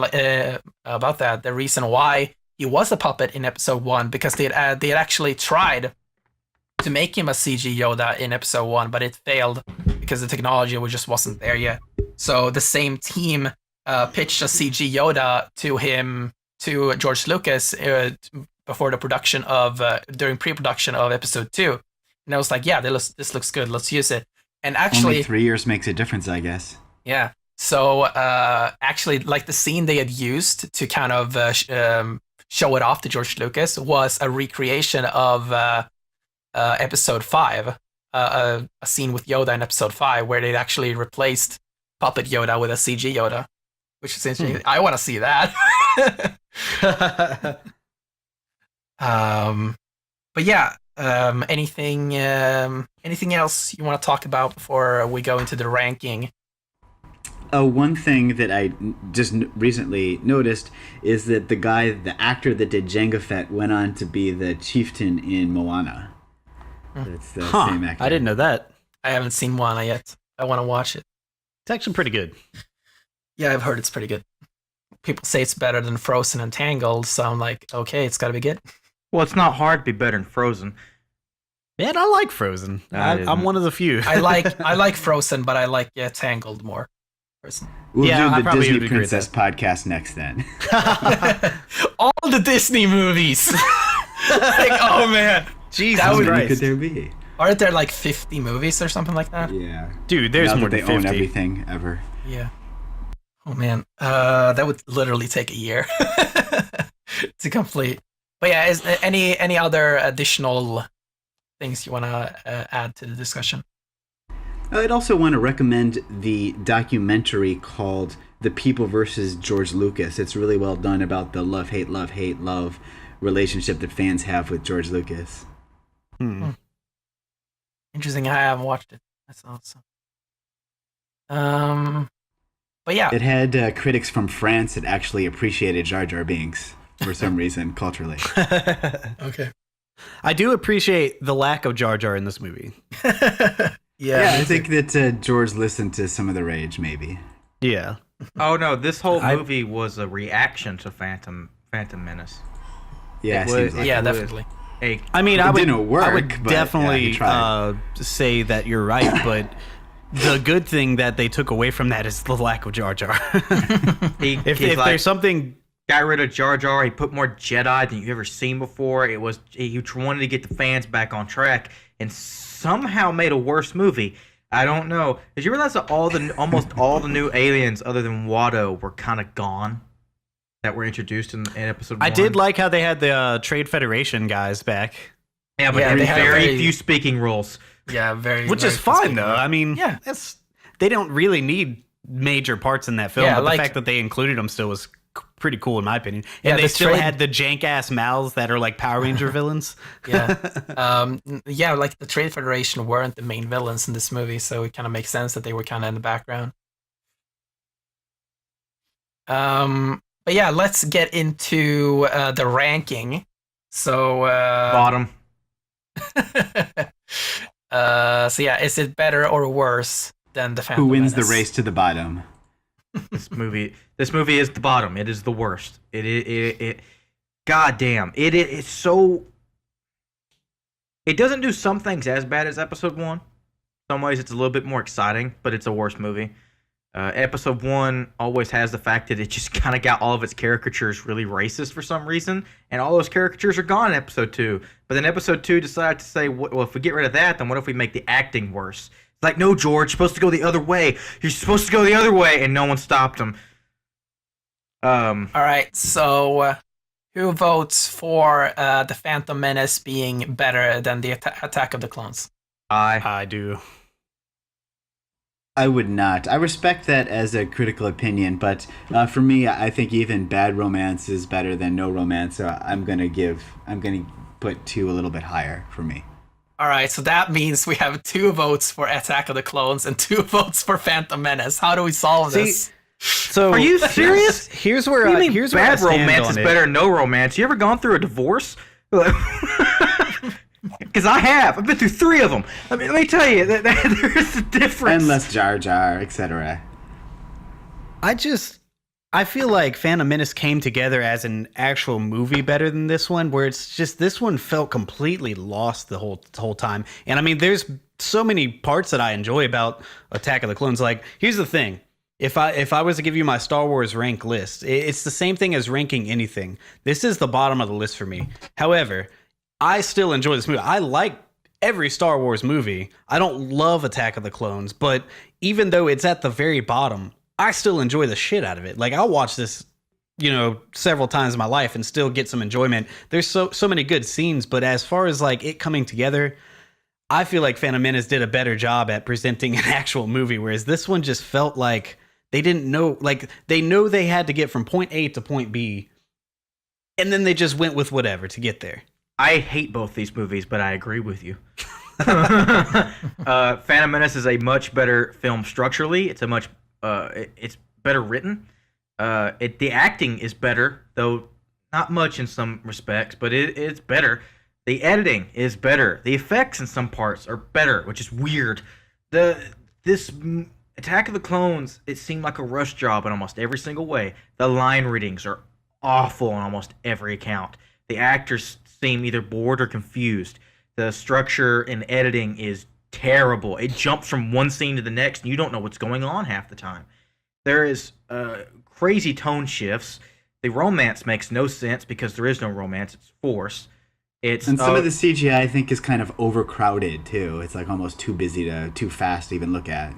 about that, the reason why he was a puppet in episode 1, because they had actually tried to make him a CG Yoda in episode 1, but it failed because the technology just wasn't there yet. So the same team pitched a CG Yoda to George Lucas before the production during pre-production of episode 2. And I was like, yeah, this looks good. Let's use it. And actually, Only 3 years makes a difference, I guess. yeah. So actually, like the scene they had used to kind of show it off to George Lucas was a recreation of episode 5, a scene with Yoda in episode 5, where they'd actually replaced puppet Yoda with a CG Yoda, which is interesting. I want to see that. But yeah, anything else you want to talk about before we go into the ranking? One thing that I just recently noticed is that the actor that did Django Fett went on to be the chieftain in Moana. It's the same actor. I didn't know that. I haven't seen Moana yet. I want to watch it. It's actually pretty good. Yeah, I've heard it's pretty good. People say it's better than Frozen and Tangled, so I'm like, okay, it's got to be good. Well, it's not hard to be better than Frozen. Man, I like Frozen. I I'm didn't. one of the few. I like Frozen, but I like Tangled more. Personally. We'll Yeah, I do the probably Disney would agree with Princess podcast next then. All the Disney movies. Like, oh man, Jesus How would- many Christ. could there be? aren't there like 50 movies or something like that? Yeah. Dude, there's Now more that than they own 50. everything ever. Yeah. Oh man, that would literally take a year to complete. But yeah, is any other additional things you want to add to the discussion? I'd also want to recommend the documentary called The People versus George Lucas. It's really well done about the love, hate, love relationship that fans have with George Lucas. Interesting. I haven't watched it. That's awesome. But yeah, It had critics from France that actually appreciated Jar Jar Binks for some reason culturally. okay. I do appreciate the lack of Jar Jar in this movie. Yeah, I think that George listened to some of the rage, maybe. Yeah. Oh no, this whole I- movie was a reaction to Phantom Menace. Yeah, It it seems was- like Yeah, it. definitely. I mean, It I would, didn't work, I would but, definitely he tried. say that you're right, but the good thing that they took away from that is the lack of Jar Jar. If if there's something, got rid of Jar Jar, he put more Jedi than you've ever seen before. He wanted to get the fans back on track, and somehow made a worse movie. I don't know. Did you realize that almost all the new aliens other than Watto were kind of gone? That were introduced in episode 1? I did like how they had the Trade Federation guys back. Yeah, but Yeah, they there's have very very- few speaking roles. Yeah, very. Which very is fine conspicuous. though. I mean, Yeah. they don't really need major parts in that film, Yeah, but like- the fact that they included them still was pretty cool in my opinion. Yeah, And they the still trade- had the jank ass mouths that are like Power Ranger villains. Yeah. Yeah, like the Trade Federation weren't the main villains in this movie, so it kind of makes sense that they were kind of in the background. But yeah, let's get into the ranking. So, Bottom. so yeah, is it better or worse than the Phantom Who wins the Menace? race to the bottom? This movie is the bottom. It is the worst. It God damn. It's so. It doesn't do some things as bad as Episode 1. Some ways it's a little bit more exciting, but it's a worse movie. Episode 1 always has the fact that it just kind of got all of its caricatures really racist for some reason, and all those caricatures are gone in Episode 2. But then Episode 2 decided to say, well, if we get rid of that, then what if we make the acting worse? It's like, no, George, you're supposed to go the other way. You're supposed to go the other way, and no one stopped him. All right, so who votes for the Phantom Menace being better than the Attack of the Clones? I do. I would not. I respect that as a critical opinion, but for me, I think even bad romance is better than no romance. So I'm gonna put 2 a little bit higher for me. All right, so that means we have 2 votes for Attack of the Clones and 2 votes for Phantom Menace. How do we solve this? So Are you serious? Here's where What do I you mean here's where I bad stand romance on is it. better than no romance? You ever gone through a divorce? Because I have. I've been through 3 of them. Let me tell you, that there's a difference. And less Jar Jar, etc. I feel like Phantom Menace came together as an actual movie better than this one, where it's just this one felt completely lost the whole time. And I mean, there's so many parts that I enjoy about Attack of the Clones. Like, here's the thing. If I was to give you my Star Wars rank list, it's the same thing as ranking anything. This is the bottom of the list for me. However, I still enjoy this movie. I like every Star Wars movie. I don't love Attack of the Clones, but even though it's at the very bottom, I still enjoy the shit out of it. Like, I'll watch this, several times in my life and still get some enjoyment. There's so many good scenes, but as far as like it coming together, I feel like Phantom Menace did a better job at presenting an actual movie, whereas this one just felt like they didn't know, like they know they had to get from point A to point B, and then they just went with whatever to get there. I hate both these movies, but I agree with you. Phantom Menace is a much better film structurally. It's it's better written. The acting is better, though not much in some respects, but it's better. The editing is better. The effects in some parts are better, which is weird. This Attack of the Clones, it seemed like a rush job in almost every single way. The line readings are awful on almost every account. The actors seem either bored or confused. The structure and editing is terrible. It jumps from one scene to the next, and you don't know what's going on half the time. There is crazy tone shifts. The romance makes no sense because there is no romance. It's forced. And some of the CGI I think is kind of overcrowded too. It's like almost too too fast to even look at.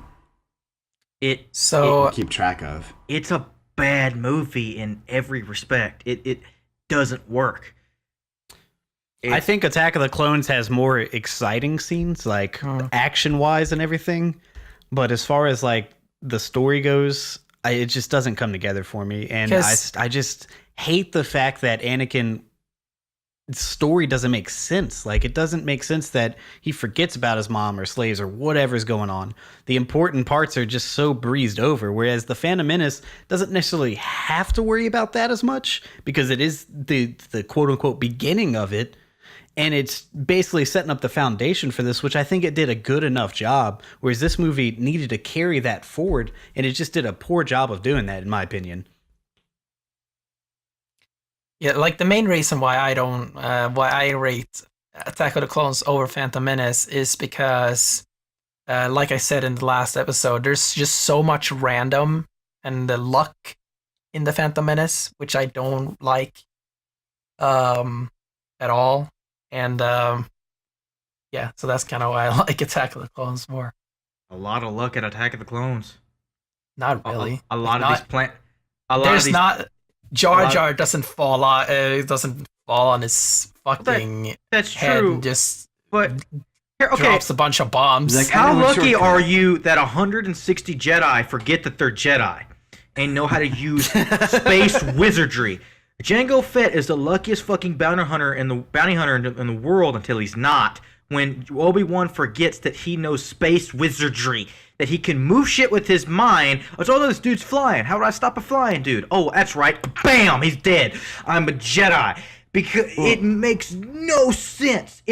Keep track of. It's a bad movie in every respect. It doesn't work. I think Attack of the Clones has more exciting scenes, like action-wise and everything. But as far as like the story goes, it just doesn't come together for me. And I just hate the fact that Anakin's story doesn't make sense. Like, it doesn't make sense that he forgets about his mom or slaves or whatever's going on. The important parts are just so breezed over, whereas the Phantom Menace doesn't necessarily have to worry about that as much because it is the quote-unquote beginning of it. And it's basically setting up the foundation for this, which I think it did a good enough job, whereas this movie needed to carry that forward, and it just did a poor job of doing that, in my opinion. Yeah, like the main reason why I rate Attack of the Clones over Phantom Menace is because, like I said in the last episode, there's just so much random and the luck in the Phantom Menace, which I don't like at all. And yeah, so that's kind of why I like Attack of the Clones more. A lot of luck at Attack of the Clones. Not really. A lot of these Jar Jar doesn't fall on his fucking That's head true. and just But here, okay, drops a bunch of bombs. Like, how I know a lucky shortcut. are you that 160 Jedi forget that they're Jedi and know how to use space wizardry? Django Fett is the luckiest fucking bounty hunter in the world until he's not. When ObiWan forgets that he knows space wizardry, that he can move shit with his mind. Oh, no, this dude's flying. How would I stop a flying dude? Oh, that's right. Bam, he's dead. I'm a Jedi. Because it makes no sense.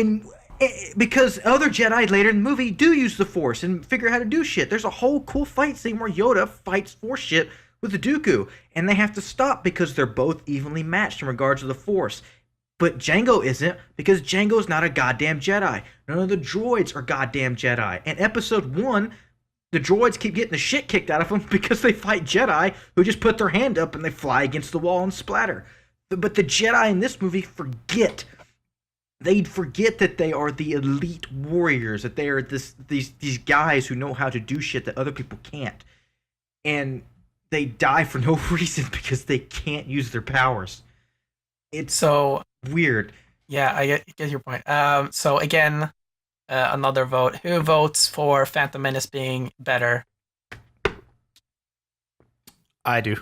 Because other Jedi later in the movie do use the Force and figure out how to do shit. There's a whole cool fight scene where Yoda fights Force shit with the Dooku, and they have to stop because they're both evenly matched in regards to the Force. But Jango isn't, because Jango's not a goddamn Jedi. None of the droids are goddamn Jedi. In Episode 1, the droids keep getting the shit kicked out of them because they fight Jedi who just put their hand up and they fly against the wall and splatter. But the Jedi in this movie forget. They'd forget that they are the elite warriors, that they are these guys who know how to do shit that other people can't. And they die for no reason because they can't use their powers. It's So weird. yeah, I get your point. So again, another vote. Who votes for Phantom Menace being better? I do.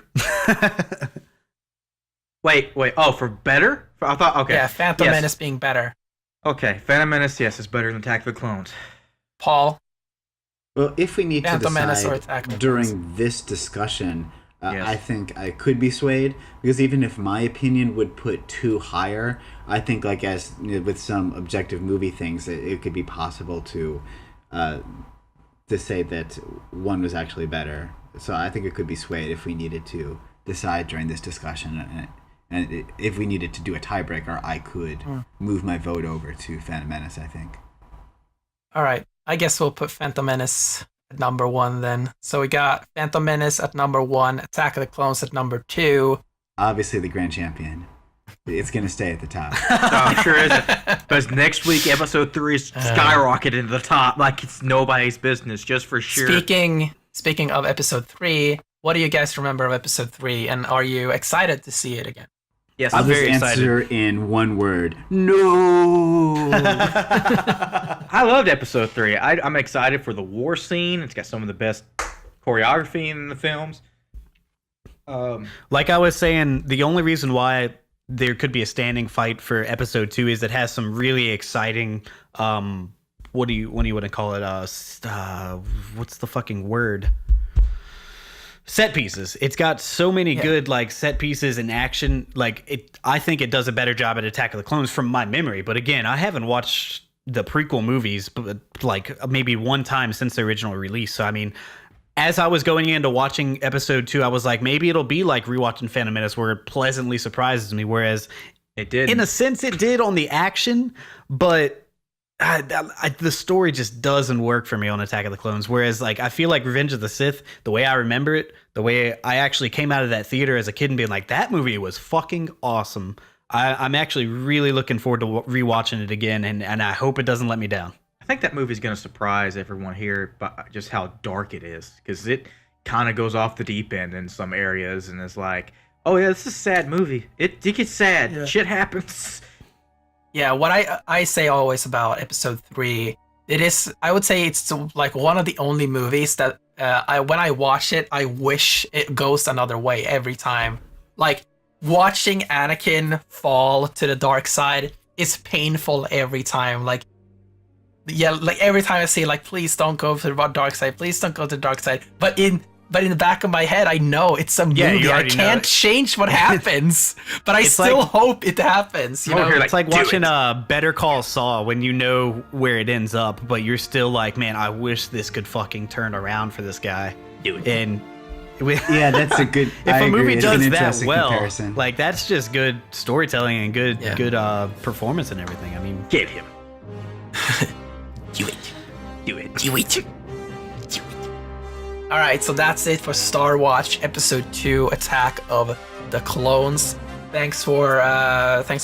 Wait. Oh, for better? I thought, okay. Yeah, Phantom Yes. Menace being better. Okay, Phantom Menace, yes, is better than Attack of the Clones. Paul? Well, if we need to Phantom Menace or decide Attack of the during this discussion, Yes. I think I could be swayed, because even if my opinion would put 2 higher, I think, like, as with some objective movie things, it could be possible to say that 1 was actually better. So I think it could be swayed if we needed to decide during this discussion, and if we needed to do a tiebreaker, I could move my vote over to Phantom Menace, I think. All right. I guess we'll put Phantom Menace at number 1 then. So we got Phantom Menace at number 1, Attack of the Clones at number 2. Obviously, the grand champion. It's going to stay at the top. I'm sure isn't. Because next week, Episode 3 is skyrocketed to the top like it's nobody's business, just for sure. Speaking of Episode 3, what do you guys remember of Episode 3, and are you excited to see it again? Yes, I'll I'm just very excited. answer in one word. No! I loved Episode 3. I'm excited for the war scene. It's got some of the best choreography in the films. Like I was saying, the only reason why there could be a standing fight for Episode 2 is it has some really exciting, what do you want to call it? What's the fucking word? Set pieces. It's got so many good like set pieces and action. I think it does a better job at Attack of the Clones from my memory. But again, I haven't watched the prequel movies like maybe one time since the original release. So I mean, as I was going into watching Episode 2, I was like, maybe it'll be like rewatching Phantom Menace, where it pleasantly surprises me. Whereas It did. in a sense, it did on the action, but the story just doesn't work for me on Attack of the Clones. Whereas, like, I feel like Revenge of the Sith, the way I remember it, the way I actually came out of that theater as a kid and being like, that movie was fucking awesome. I'm actually really looking forward to rewatching it again, and I hope it doesn't let me down. I think that movie's going to surprise everyone here by just how dark it is, because it kind of goes off the deep end in some areas, and it's like, oh yeah, this is a sad movie. It gets sad. Yeah. Shit happens. Yeah, what I say always about Episode 3, I would say it's like one of the only movies that when I watch it, I wish it goes another way every time. Like, watching Anakin fall to the dark side is painful every time. Like every time I say, like, please don't go to the dark side, please don't go to the dark side. But in the back of my head, I know it's a movie. you I already know can't it. change what happens, but I still hope it happens. You Over know, here, It's like do watching it. Better Call Saul when you know where it ends up, but you're still like, man, I wish this could fucking turn around for this guy. Do it. And Yeah, that's a good. if I a agree. movie It's an does that interesting well, comparison. like that's just good storytelling and good performance and everything. I mean, Get him. do it. Do it. Do it. All right, so that's it for Star Watch Episode 2: Attack of the Clones. Thanks for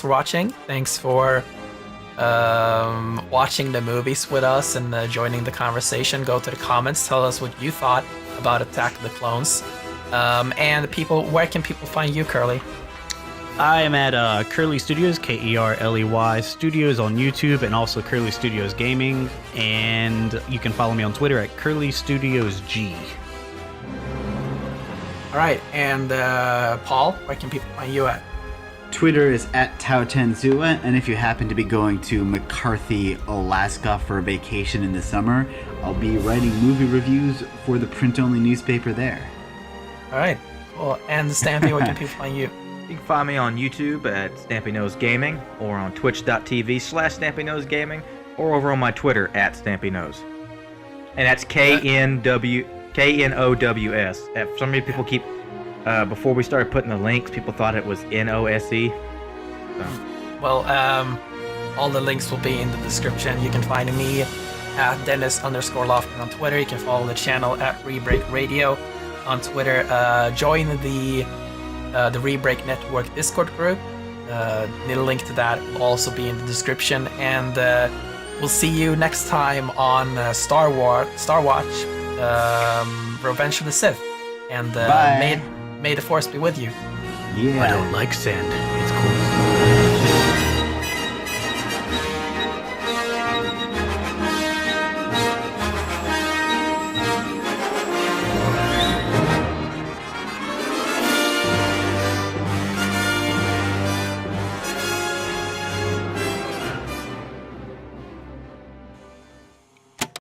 watching. Thanks for watching the movies with us and joining the conversation. Go to the comments. Tell us what you thought about Attack of the Clones. And where can people find you, Kerley? I am at Kerley Studios, Kerley Studios on YouTube, and also Kerley Studios Gaming. And you can follow me on Twitter at Kerley Studios G. All right, and Paul, where can people find you at? Twitter is at Taotenzua, and if you happen to be going to McCarthy, Alaska for a vacation in the summer, I'll be writing movie reviews for the print-only newspaper there. All right, cool. And Stampy, where can people find you? You can find me on YouTube at Stampy Nose Gaming, or on twitch.tv/Stampy Nose Gaming, or over on my Twitter at Stampy Nose. And that's KNOWS. So many people keep, before we started putting the links, people thought it was NOSE. Well, all the links will be in the description. You can find me at Dennis_Lofgren on Twitter. You can follow the channel at Rebreak Radio on Twitter. Join the Rebreak Network Discord group. The link to that will also be in the description. And we'll see you next time on Star Watch, Revenge of the Sith. And may the Force be with you. Yeah. I don't like sand. It's cool.